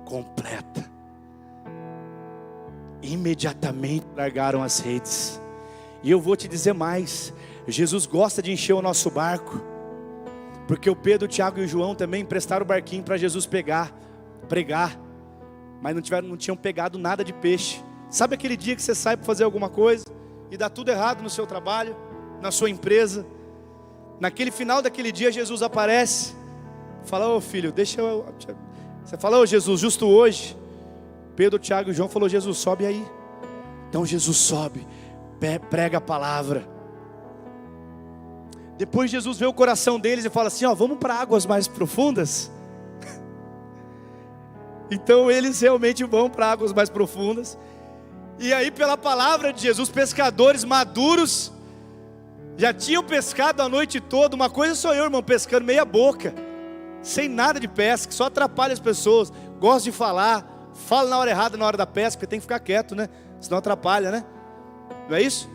completa, imediatamente largaram as redes. E eu vou te dizer mais, Jesus gosta de encher o nosso barco, porque o Pedro, o Tiago e o João também emprestaram o barquinho para Jesus pregar, mas não tinham pegado nada de peixe. Sabe aquele dia que você sai para fazer alguma coisa e dá tudo errado no seu trabalho, na sua empresa? Naquele final daquele dia Jesus aparece, fala, ô filho, deixa eu... Você fala, ô Jesus, justo hoje, Pedro, Tiago e João falou, Jesus, sobe aí. Então Jesus sobe, prega a palavra. Depois Jesus vê o coração deles e fala assim, ó, vamos para águas mais profundas. Então eles realmente vão para águas mais profundas. E aí pela palavra de Jesus, pescadores maduros já tinham pescado a noite toda. Uma coisa sou eu, irmão, pescando meia boca, sem nada de pesca, só atrapalha as pessoas. Gosto de falar, falo na hora errada na hora da pesca, porque tem que ficar quieto, né? Senão atrapalha, né? Não é isso?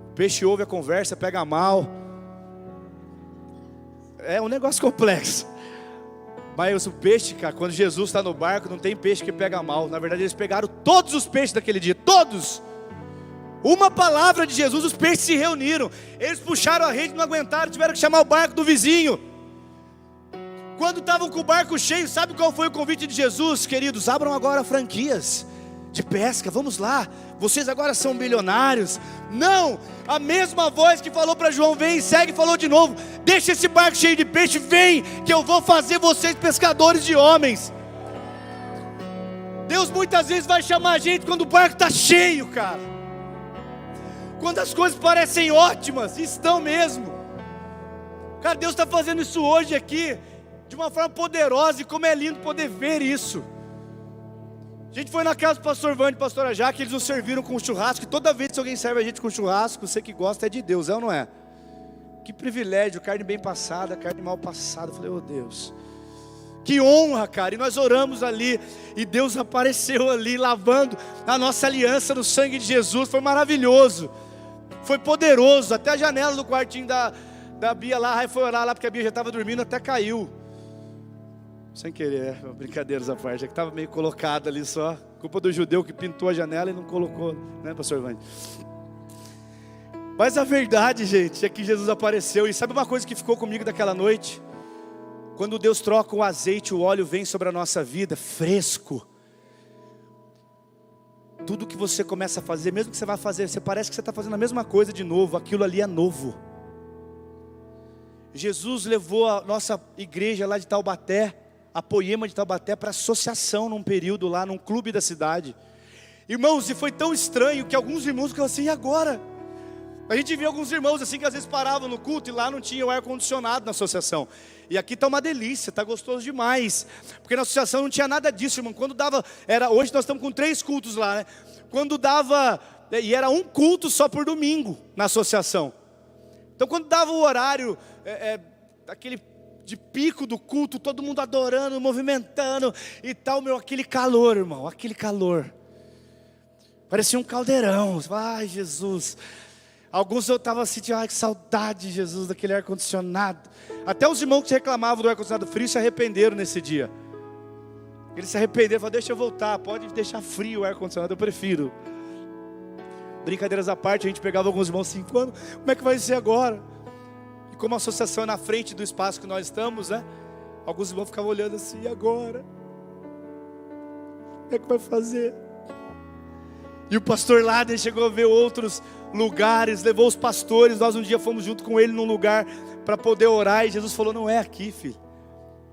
O peixe ouve a conversa, pega mal. É um negócio complexo. Mas o peixe, cara, quando Jesus está no barco, não tem peixe que pega mal. Na verdade eles pegaram todos os peixes daquele dia, todos. Uma palavra de Jesus, os peixes se reuniram. Eles puxaram a rede, não aguentaram, tiveram que chamar o barco do vizinho. Quando estavam com o barco cheio, sabe qual foi o convite de Jesus? Queridos, abram agora franquias de pesca, vamos lá, vocês agora são bilionários. Não, a mesma voz que falou para João, vem, segue, falou de novo, deixa esse barco cheio de peixe, vem, que eu vou fazer vocês pescadores de homens. Deus muitas vezes vai chamar a gente quando o barco está cheio, cara, quando as coisas parecem ótimas, estão mesmo. Cara, Deus está fazendo isso hoje aqui, de uma forma poderosa, e como é lindo poder ver isso. A gente foi na casa do pastor Vande e pastora Jaque, eles nos serviram com churrasco, e toda vez que alguém serve a gente com churrasco, você que gosta é de Deus, é ou não é? Que privilégio, carne bem passada, carne mal passada. Eu falei, oh Deus. Que honra, cara. E nós oramos ali, e Deus apareceu ali, lavando a nossa aliança no sangue de Jesus. Foi maravilhoso, foi poderoso. Até a janela do quartinho da Bia lá, aí foi orar lá, porque a Bia já estava dormindo, até caiu. Sem querer, brincadeiras à parte, é que estava meio colocado ali só. Culpa do judeu que pintou a janela e não colocou, né, pastor Vande? Mas a verdade, gente, é que Jesus apareceu. E sabe uma coisa que ficou comigo daquela noite? Quando Deus troca o azeite, o óleo vem sobre a nossa vida, fresco. Tudo que você começa a fazer, mesmo que você vá fazer, você parece que você está fazendo a mesma coisa de novo, aquilo ali é novo. Jesus levou a nossa igreja lá de Taubaté, a Poema de Taubaté, para associação num período lá, num clube da cidade. Irmãos, e foi tão estranho que alguns irmãos ficavam assim, e agora? A gente via alguns irmãos assim que às vezes paravam no culto e lá não tinha o ar-condicionado na associação. E aqui está uma delícia, está gostoso demais. Porque na associação não tinha nada disso, irmão. Quando dava, hoje nós estamos com 3 cultos lá, né? Quando dava, e era um culto só por domingo na associação. Então quando dava o horário, aquele de pico do culto, todo mundo adorando, movimentando e tal, meu, aquele calor, irmão, aquele calor. Parecia um caldeirão. Ai, Jesus. Alguns eu estava assim, ai, que saudade, Jesus, daquele ar-condicionado. Até os irmãos que reclamavam do ar-condicionado frio se arrependeram nesse dia. Eles se arrependeram, falaram, deixa eu voltar, pode deixar frio o ar-condicionado, eu prefiro. Brincadeiras à parte, a gente pegava alguns irmãos assim, como é que vai ser agora? E como a associação é na frente do espaço que nós estamos, né? Alguns irmãos ficavam olhando assim, e agora? Como é que vai fazer? E o pastor Laden chegou a ver outros lugares, levou os pastores, nós um dia fomos junto com ele num lugar para poder orar, e Jesus falou, não é aqui, filho,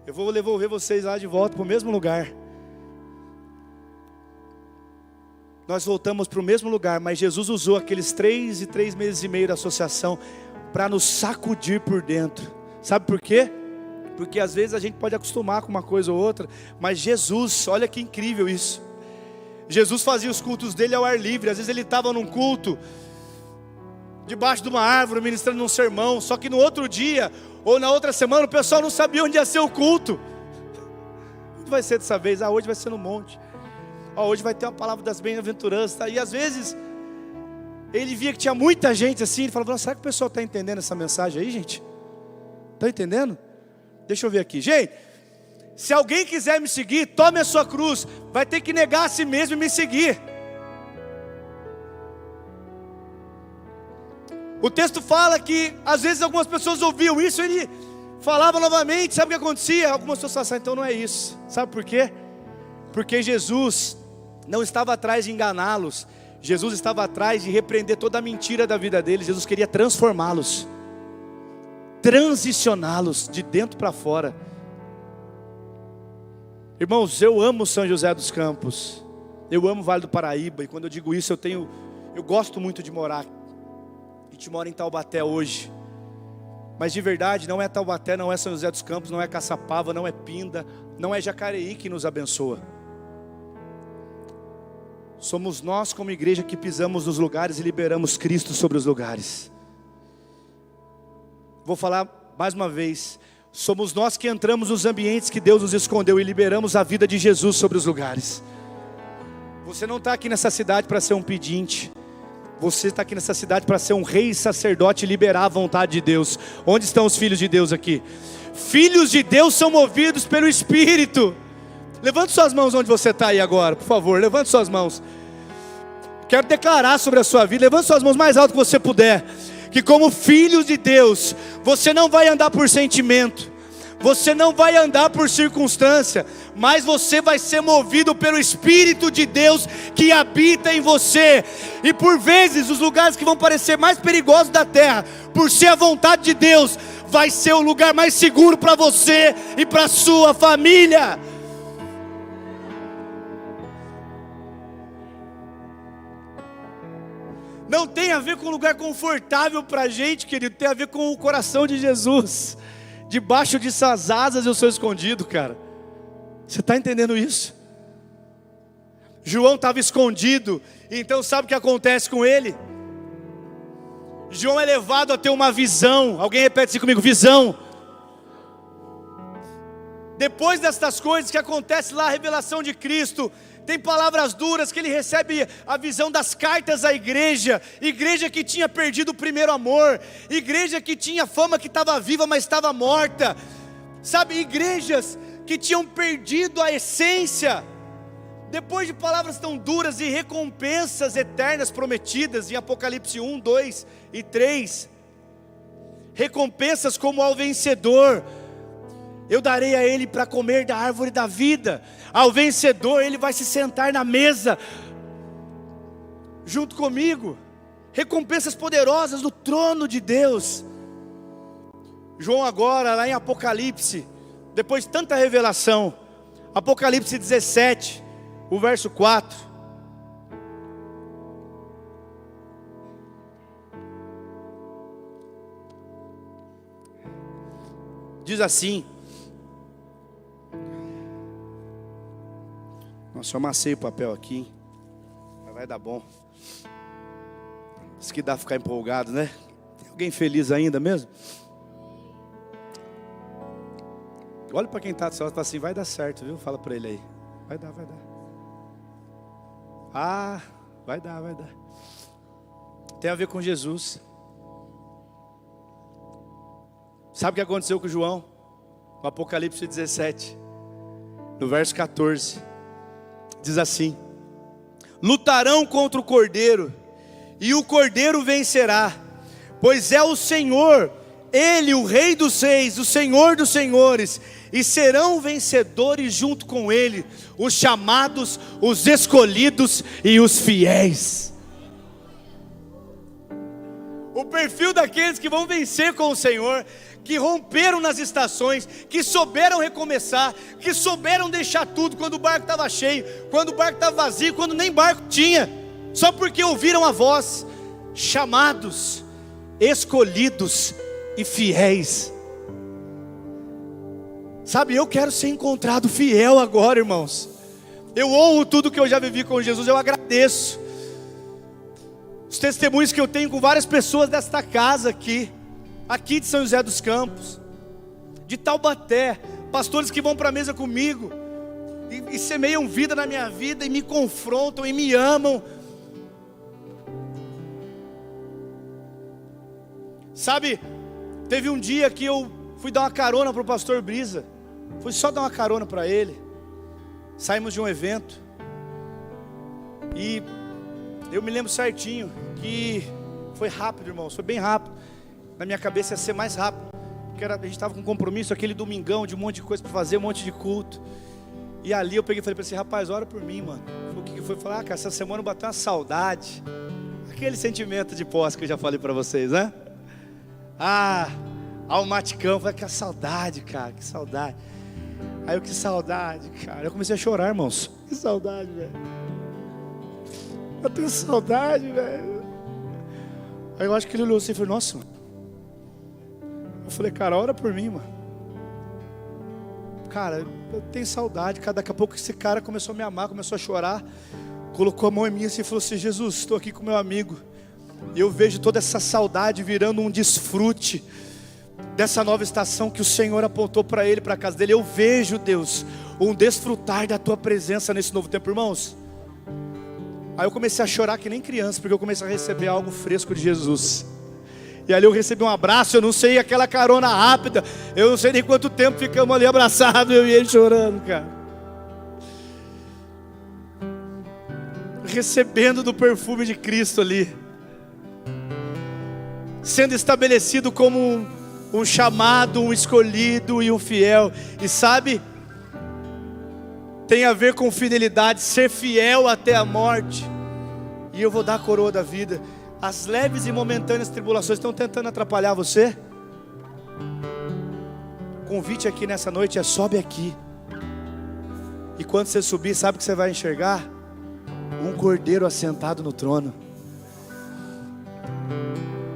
eu vou devolver vocês lá de volta para o mesmo lugar. Nós voltamos para o mesmo lugar, mas Jesus usou aqueles 3 meses e meio da associação para nos sacudir por dentro. Sabe por quê? Porque às vezes a gente pode acostumar com uma coisa ou outra, mas Jesus, olha que incrível isso. Jesus fazia os cultos dele ao ar livre. Às vezes ele estava num culto debaixo de uma árvore, ministrando um sermão. Só que no outro dia, ou na outra semana, o pessoal não sabia onde ia ser o culto. Onde vai ser dessa vez? Hoje vai ser no monte. Hoje vai ter uma palavra das bem-aventuranças, tá? E às vezes ele via que tinha muita gente assim. Ele falava, será que o pessoal está entendendo essa mensagem aí, gente? Está entendendo? Deixa eu ver aqui, gente. Se alguém quiser me seguir, tome a sua cruz. Vai ter que negar a si mesmo e me seguir. O texto fala que às vezes algumas pessoas ouviam isso, ele falava novamente, sabe o que acontecia? Algumas pessoas falavam, então não é isso. Sabe por quê? Porque Jesus não estava atrás de enganá-los. Jesus estava atrás de repreender toda a mentira da vida deles. Jesus queria transformá-los, transicioná-los de dentro para fora. Irmãos, eu amo São José dos Campos, eu amo o Vale do Paraíba, e quando eu digo isso, eu gosto muito de morar. A gente mora em Taubaté hoje, mas de verdade não é Taubaté, não é São José dos Campos, não é Caçapava, não é Pinda, não é Jacareí que nos abençoa. Somos nós como igreja que pisamos nos lugares e liberamos Cristo sobre os lugares. Vou falar mais uma vez. Somos nós que entramos nos ambientes que Deus nos escondeu e liberamos a vida de Jesus sobre os lugares. Você não está aqui nessa cidade para ser um pedinte. Você está aqui nessa cidade para ser um rei e sacerdote e liberar a vontade de Deus. Onde estão os filhos de Deus aqui? Filhos de Deus são movidos pelo Espírito. Levante suas mãos onde você está aí agora, por favor. Levante suas mãos. Quero declarar sobre a sua vida. Levante suas mãos mais alto que você puder. Que como filhos de Deus, você não vai andar por sentimento, você não vai andar por circunstância, mas você vai ser movido pelo Espírito de Deus que habita em você. E por vezes os lugares que vão parecer mais perigosos da terra, por ser a vontade de Deus, vai ser o lugar mais seguro para você e para a sua família. Não tem a ver com um lugar confortável para a gente, querido. Tem a ver com o coração de Jesus. Debaixo de suas asas eu sou escondido, cara. Você está entendendo isso? João estava escondido. Então sabe o que acontece com ele? João é levado a ter uma visão. Alguém repete assim comigo, visão. Depois destas coisas que acontece lá, a revelação de Cristo, tem palavras duras que ele recebe a visão das cartas à igreja que tinha perdido o primeiro amor, igreja que tinha fama que estava viva, mas estava morta, sabe, igrejas que tinham perdido a essência. Depois de palavras tão duras e recompensas eternas prometidas em Apocalipse 1, 2 e 3, recompensas como ao vencedor, eu darei a ele para comer da árvore da vida. Ao vencedor, ele vai se sentar na mesa junto comigo. Recompensas poderosas no trono de Deus. João agora, lá em Apocalipse, depois de tanta revelação, Apocalipse 17, o verso 4. Diz assim. Nossa, eu amassei o papel aqui, mas vai dar bom. Isso que dá ficar empolgado, né? Tem alguém feliz ainda mesmo? Olha para quem está do seu lado e fala assim, vai dar certo, viu? Fala para ele aí. Vai dar. Ah, vai dar. Tem a ver com Jesus. Sabe o que aconteceu com João? No Apocalipse 17, no verso 14. Diz assim: lutarão contra o Cordeiro, e o Cordeiro vencerá, pois é o Senhor, Ele o Rei dos Reis, o Senhor dos Senhores, e serão vencedores junto com Ele, os chamados, os escolhidos e os fiéis. O perfil daqueles que vão vencer com o Senhor, que romperam nas estações, que souberam recomeçar, que souberam deixar tudo quando o barco estava cheio, quando o barco estava vazio, quando nem barco tinha, só porque ouviram a voz, chamados, escolhidos e fiéis. Sabe, eu quero ser encontrado fiel agora, irmãos. Eu honro tudo que eu já vivi com Jesus, eu agradeço os testemunhos que eu tenho com várias pessoas desta casa aqui de São José dos Campos, de Taubaté, pastores que vão para a mesa comigo e semeiam vida na minha vida e me confrontam e me amam. Sabe, teve um dia que eu fui dar uma carona para o pastor Brisa, fui só dar uma carona para ele. Saímos de um evento e eu me lembro certinho que foi rápido, irmãos, foi bem rápido. Na minha cabeça ia ser mais rápido, porque a gente estava com um compromisso, aquele domingão de um monte de coisa para fazer, um monte de culto. E ali eu peguei e falei para ele, rapaz, ora por mim, mano. O que foi? Falar, cara, essa semana bateu uma saudade. Aquele sentimento de posse que eu já falei para vocês, né? Ao maticão, falei, que saudade, cara, que saudade. Aí eu, que saudade, cara. Eu comecei a chorar, irmãos. Que saudade, velho. Eu tenho saudade, velho. Aí eu acho que ele olhou assim e falou, nossa, mano. Eu falei, cara, ora por mim, mano. Cara, eu tenho saudade. Daqui a pouco esse cara começou a me amar, começou a chorar, colocou a mão em mim assim e falou assim, Jesus, estou aqui com meu amigo, e eu vejo toda essa saudade virando um desfrute dessa nova estação que o Senhor apontou para ele, para a casa dele. Eu vejo, Deus, um desfrutar da tua presença nesse novo tempo, irmãos. Aí eu comecei a chorar que nem criança, porque eu comecei a receber algo fresco de Jesus. E ali eu recebi um abraço, eu não sei, aquela carona rápida, eu não sei nem quanto tempo ficamos ali abraçados, eu e ele chorando, cara. Recebendo do perfume de Cristo ali. Sendo estabelecido como um chamado, um escolhido e um fiel. E sabe, tem a ver com fidelidade, ser fiel até a morte. E eu vou dar a coroa da vida. As leves e momentâneas tribulações estão tentando atrapalhar você? O convite aqui nessa noite é: sobe aqui. E quando você subir, sabe o que você vai enxergar? Um cordeiro assentado no trono.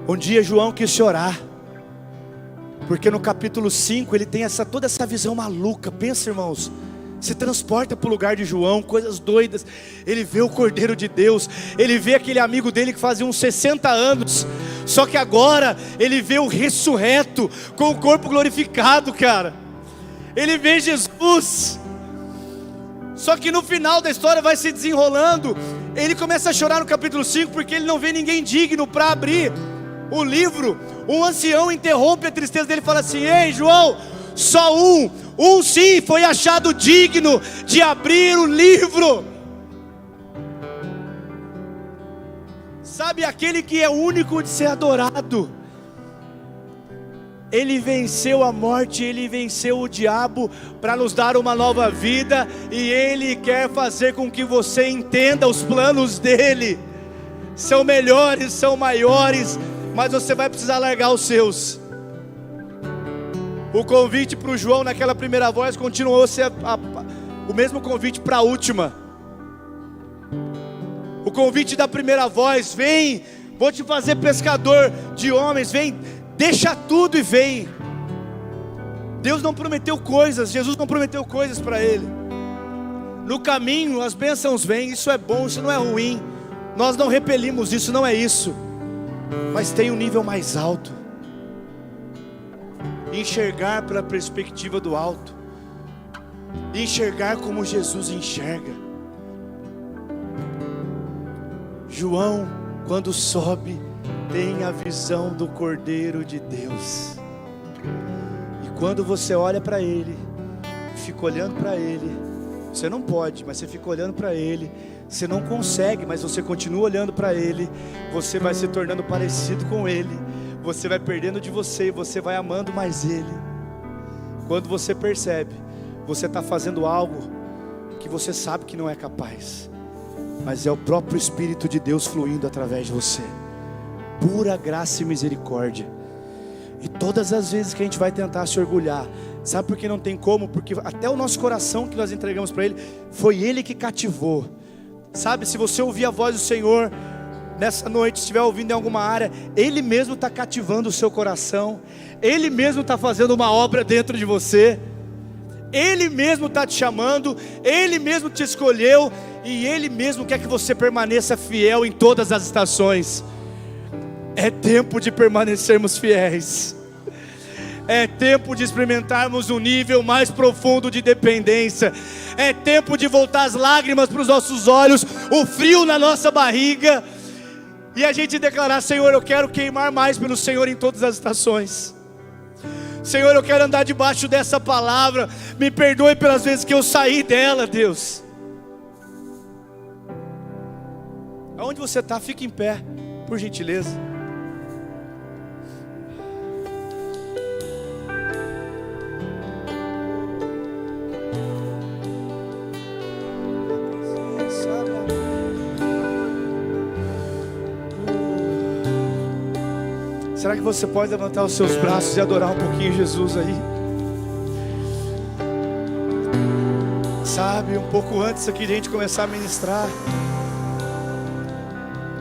Um dia João quis chorar, porque no capítulo 5 ele tem toda essa visão maluca. Pensa, irmãos, se transporta para o lugar de João, coisas doidas. Ele vê o Cordeiro de Deus, ele vê aquele amigo dele que fazia uns 60 anos, só que agora ele vê o ressurreto, com o corpo glorificado, cara. ele vê Jesus. Só que no final da história vai se desenrolando, ele começa a chorar no capítulo 5, porque ele não vê ninguém digno para abrir o livro. Um ancião interrompe a tristeza dele e fala assim: ei João, só um sim foi achado digno de abrir o livro. Sabe, aquele que é único de ser adorado. Ele venceu a morte, ele venceu o diabo para nos dar uma nova vida, e ele quer fazer com que você entenda os planos dele. São melhores, são maiores, mas você vai precisar largar os seus. O convite para o João naquela primeira voz continuou a ser o mesmo convite para a última. O convite da primeira voz: vem, vou te fazer pescador de homens, vem, deixa tudo e vem. Deus não prometeu coisas, Jesus não prometeu coisas para ele. No caminho as bênçãos vêm, isso é bom, isso não é ruim. Nós não repelimos isso, não é isso. Mas tem um nível mais alto. Enxergar pela perspectiva do alto. Enxergar como Jesus enxerga. João, quando sobe, tem a visão do Cordeiro de Deus. E quando você olha para ele, fica olhando para ele, você não pode, mas você fica olhando para ele. Você não consegue, mas você continua olhando para ele. Você vai se tornando parecido com ele. Você vai perdendo de você e você vai amando mais ele. Quando você percebe, você está fazendo algo que você sabe que não é capaz, mas é o próprio Espírito de Deus fluindo através de você. Pura graça e misericórdia. E todas as vezes que a gente vai tentar se orgulhar, sabe por que não tem como? Porque até o nosso coração que nós entregamos para ele, foi ele que cativou. Sabe, se você ouvir a voz do Senhor nessa noite, se estiver ouvindo em alguma área, ele mesmo está cativando o seu coração. Ele mesmo está fazendo uma obra dentro de você. Ele mesmo está te chamando. Ele mesmo te escolheu. E ele mesmo quer que você permaneça fiel em todas as estações. É tempo de permanecermos fiéis. É tempo de experimentarmos um nível mais profundo de dependência. É tempo de voltar as lágrimas para os nossos olhos, o frio na nossa barriga, e a gente declarar: Senhor, eu quero queimar mais pelo Senhor em todas as estações. Senhor, eu quero andar debaixo dessa palavra. Me perdoe pelas vezes que eu saí dela, Deus. Aonde você está, fique em pé, por gentileza. Será que você pode levantar os seus braços e adorar um pouquinho Jesus aí? Sabe, um pouco antes aqui de a gente começar a ministrar,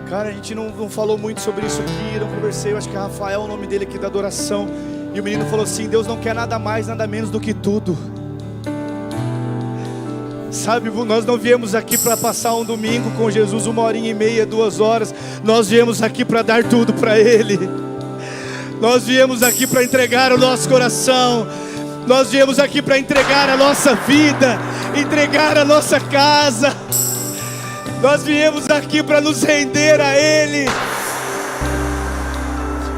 cara, a gente não falou muito sobre isso aqui, não conversei. Eu acho que Rafael é o nome dele aqui da adoração. E o menino falou assim: Deus não quer nada mais, nada menos do que tudo. Sabe, nós não viemos aqui para passar um domingo com Jesus, 1h30, 2 horas. Nós viemos aqui para dar tudo para Ele. Nós viemos aqui para entregar o nosso coração. Nós viemos aqui para entregar a nossa vida, entregar a nossa casa. Nós viemos aqui para nos render a Ele.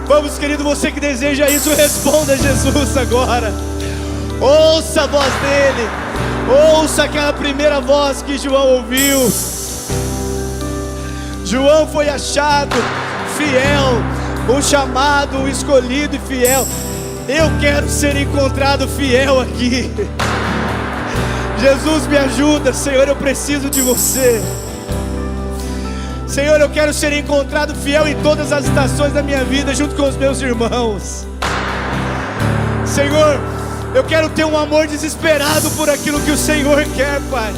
Vamos, querido, você que deseja isso, responda a Jesus agora. Ouça a voz dEle. Ouça aquela primeira voz que João ouviu. João foi achado fiel, um chamado, um escolhido e fiel. Eu quero ser encontrado fiel aqui. Jesus, me ajuda, Senhor, eu preciso de você. Senhor, eu quero ser encontrado fiel em todas as estações da minha vida, junto com os meus irmãos. Senhor, eu quero ter um amor desesperado por aquilo que o Senhor quer, Pai.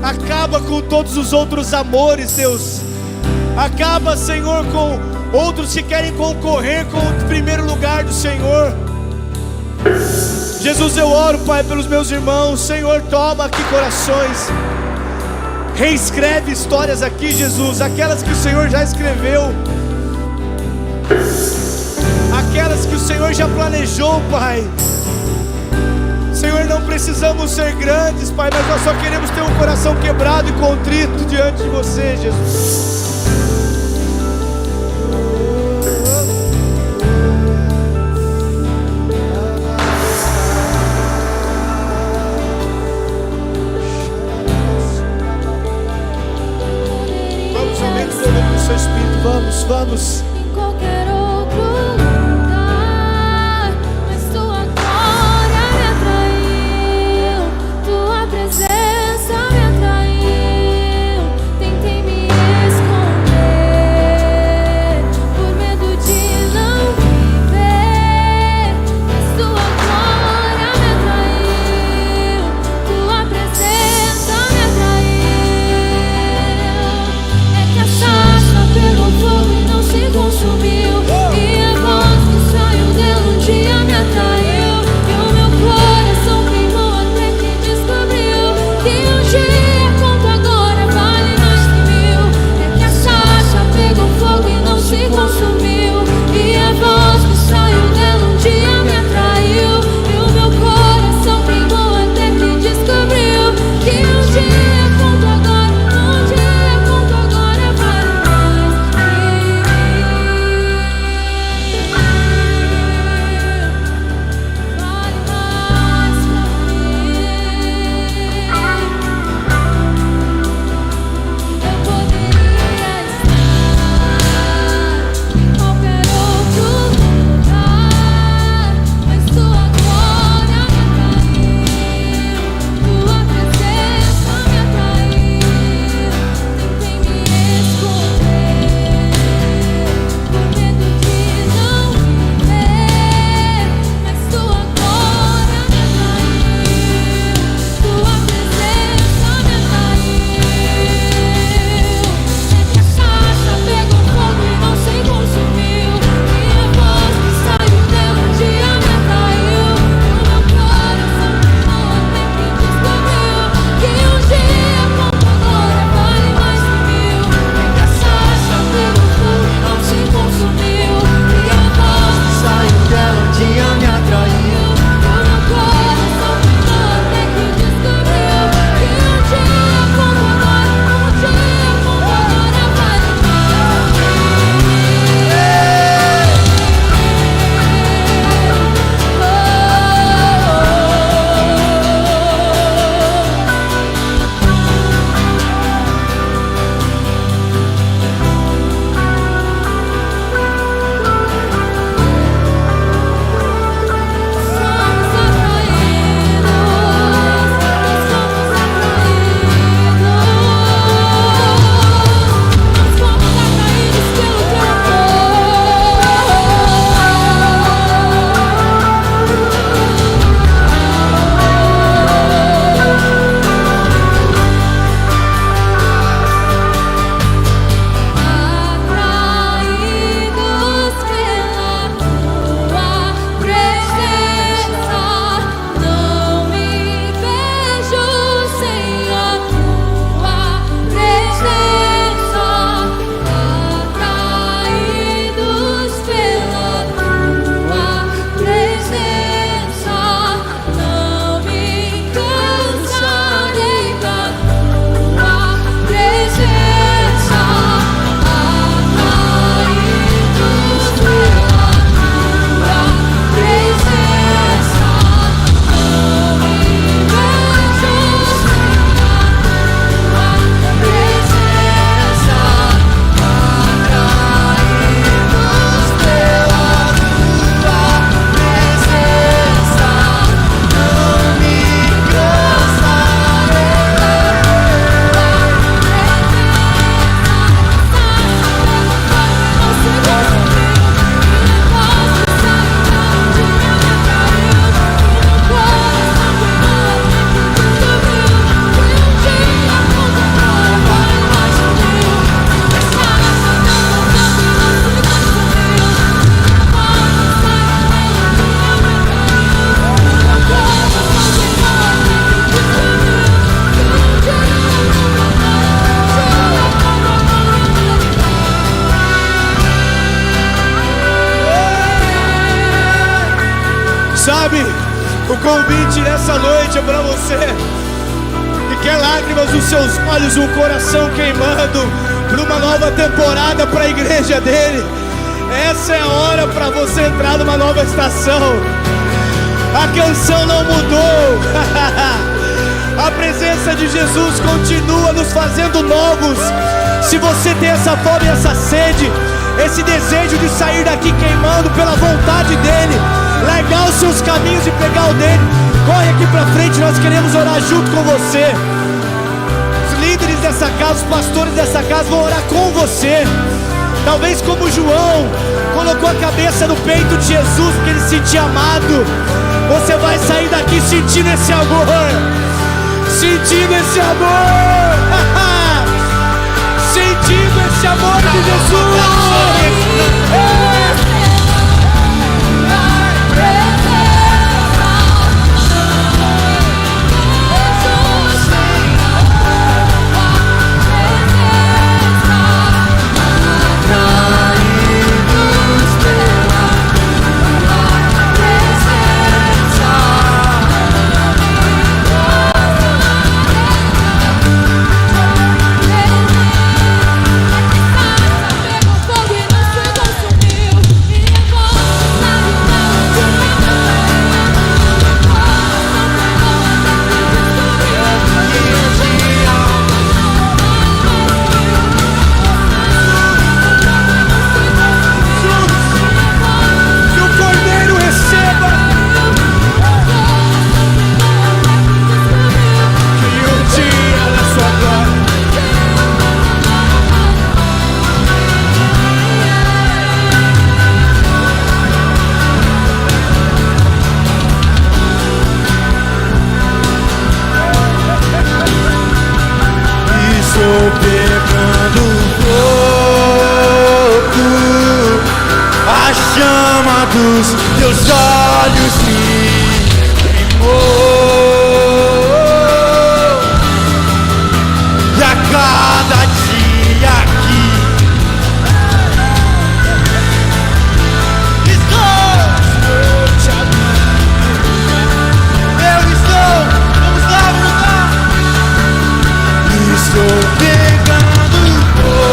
Acaba com todos os outros amores, Deus. Acaba, Senhor, com outros que querem concorrer com o primeiro lugar do Senhor. Jesus, eu oro, Pai, pelos meus irmãos. Senhor, toma aqui corações. Reescreve histórias aqui, Jesus, aquelas que o Senhor já escreveu. aquelas que o Senhor já planejou, Pai. Senhor, não precisamos ser grandes, Pai, mas nós só queremos ter um coração quebrado e contrito diante de você, Jesus. Vamos, aumente o volume do seu espírito, vamos, vamos. Em qualquer outro lugar, mas tua glória me atraiu, tua presença me atraiu. Tentei me esconder por medo de não viver, mas tua glória me atraiu, tua presença me atraiu. É que a sarça pegou fogo e não se convite nessa noite é para você que quer lágrimas nos seus olhos, um coração queimando para uma nova temporada para a igreja dele. Essa é a hora para você entrar numa nova estação. A canção não mudou. A presença de Jesus continua nos fazendo novos. Se você tem essa fome e essa sede, esse desejo de sair daqui queimando pela vontade dele, largar os seus caminhos e pegar o dele, corre aqui pra frente, nós queremos orar junto com você. Os líderes dessa casa, os pastores dessa casa vão orar com você. Talvez como João colocou a cabeça no peito de Jesus porque ele se sentia amado, você vai sair daqui sentindo esse amor. Sentindo esse amor. Sentindo esse amor de Jesus. Dos teus olhos me queimou, e a cada dia aqui estou te amando. Eu estou, vamos lá, estou pegando fogo,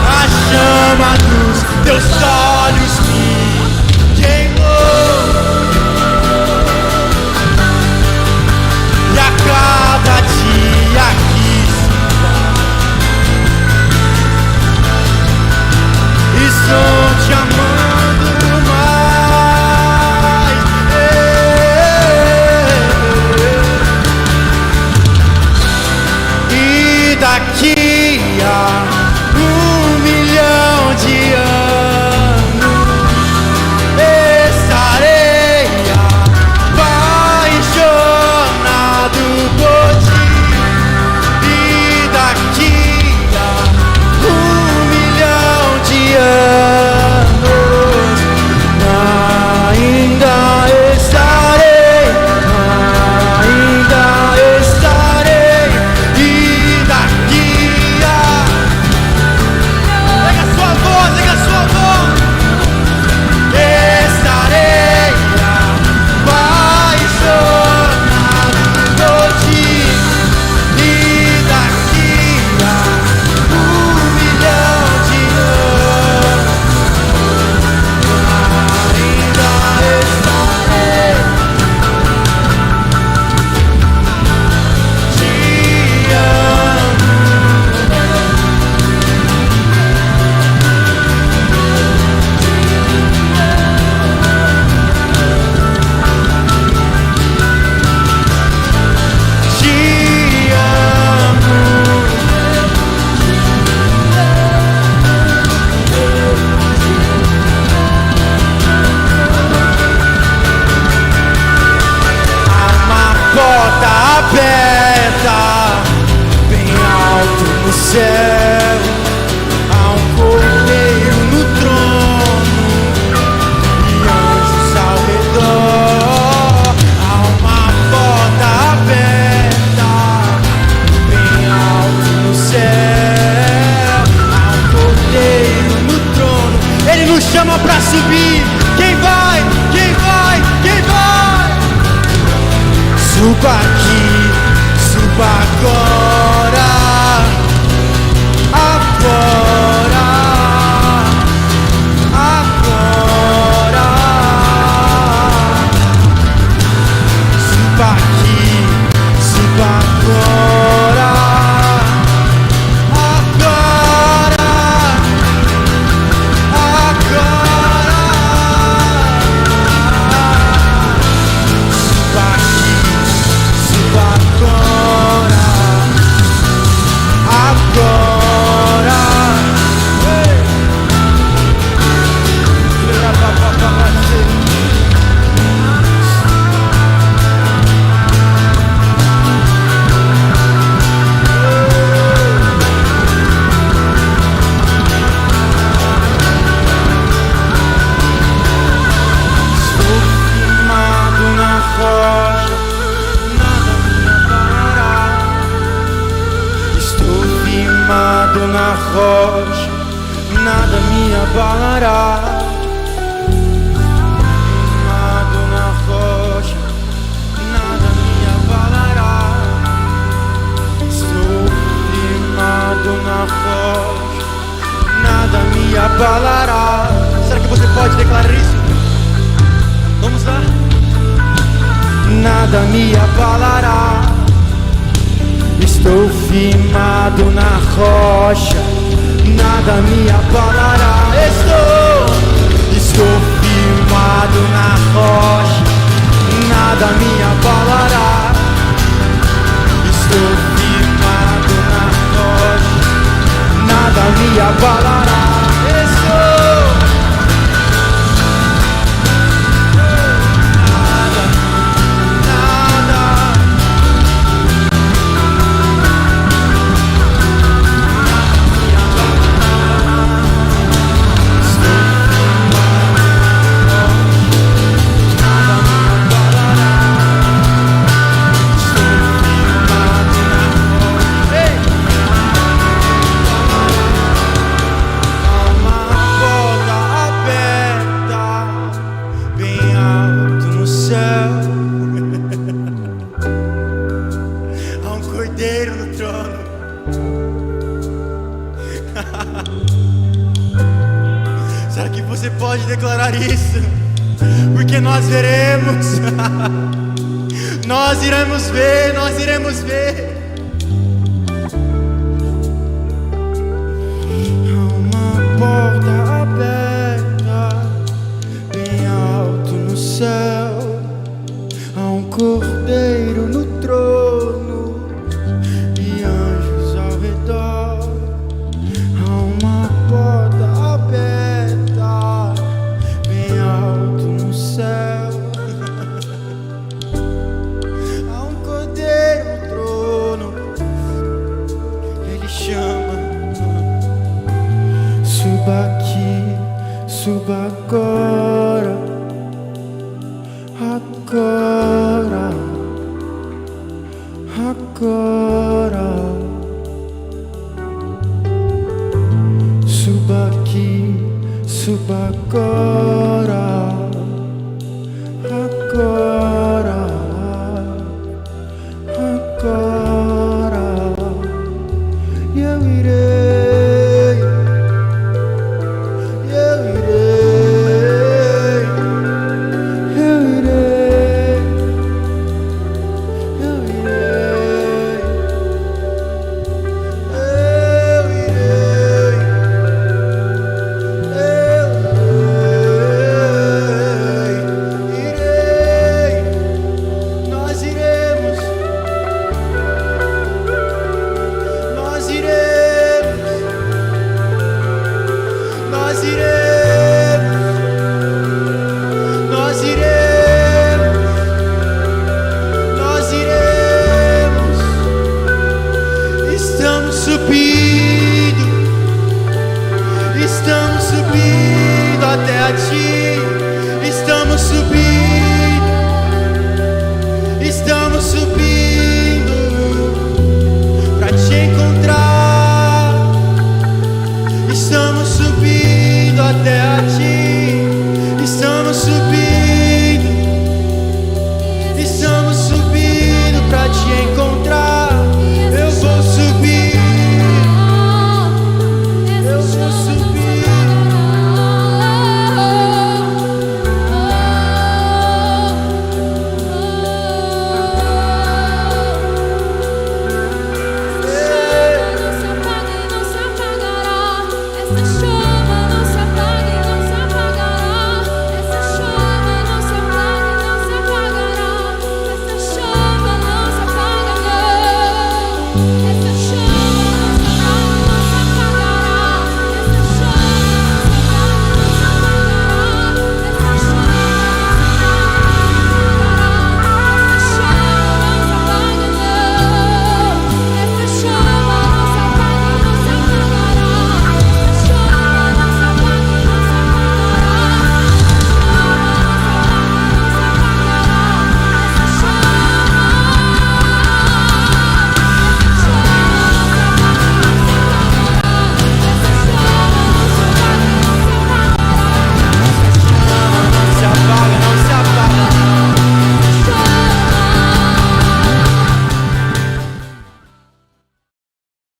a chama dos teus olhos me queimou, e a cada dia aqui estou te amando mais. E daqui a 1 milhão de anos estarei apaixonado por ti. E daqui a 1 milhão de anos ainda estarei. E daqui a firmado na rocha, nada me abalará. Firmado na rocha, nada me abalará. Estou firmado na rocha, nada me abalará. Será que você pode declarar isso? Vamos lá. Nada me abalará. Estou firmado na rocha, nada me abalará. Estou firmado na rocha, nada me abalará. Estou firmado na rocha, nada me abalará. Será que você pode declarar isso? Porque nós veremos. Nós iremos ver, nós iremos ver. Há uma porta aberta, bem alto no céu. Há um cordeiro no trono e anjos ao redor. Há uma porta aberta, bem alto no céu. Há um cordeiro no trono, ele chama. Suba aqui, suba agora, agora, agora. Suba aqui, suba agora, agora, agora. E eu irei, eu irei, eu irei, eu irei, eu irei. Nós iremos, nós iremos, nós iremos, nós iremos, nós iremos. Estamos subindo.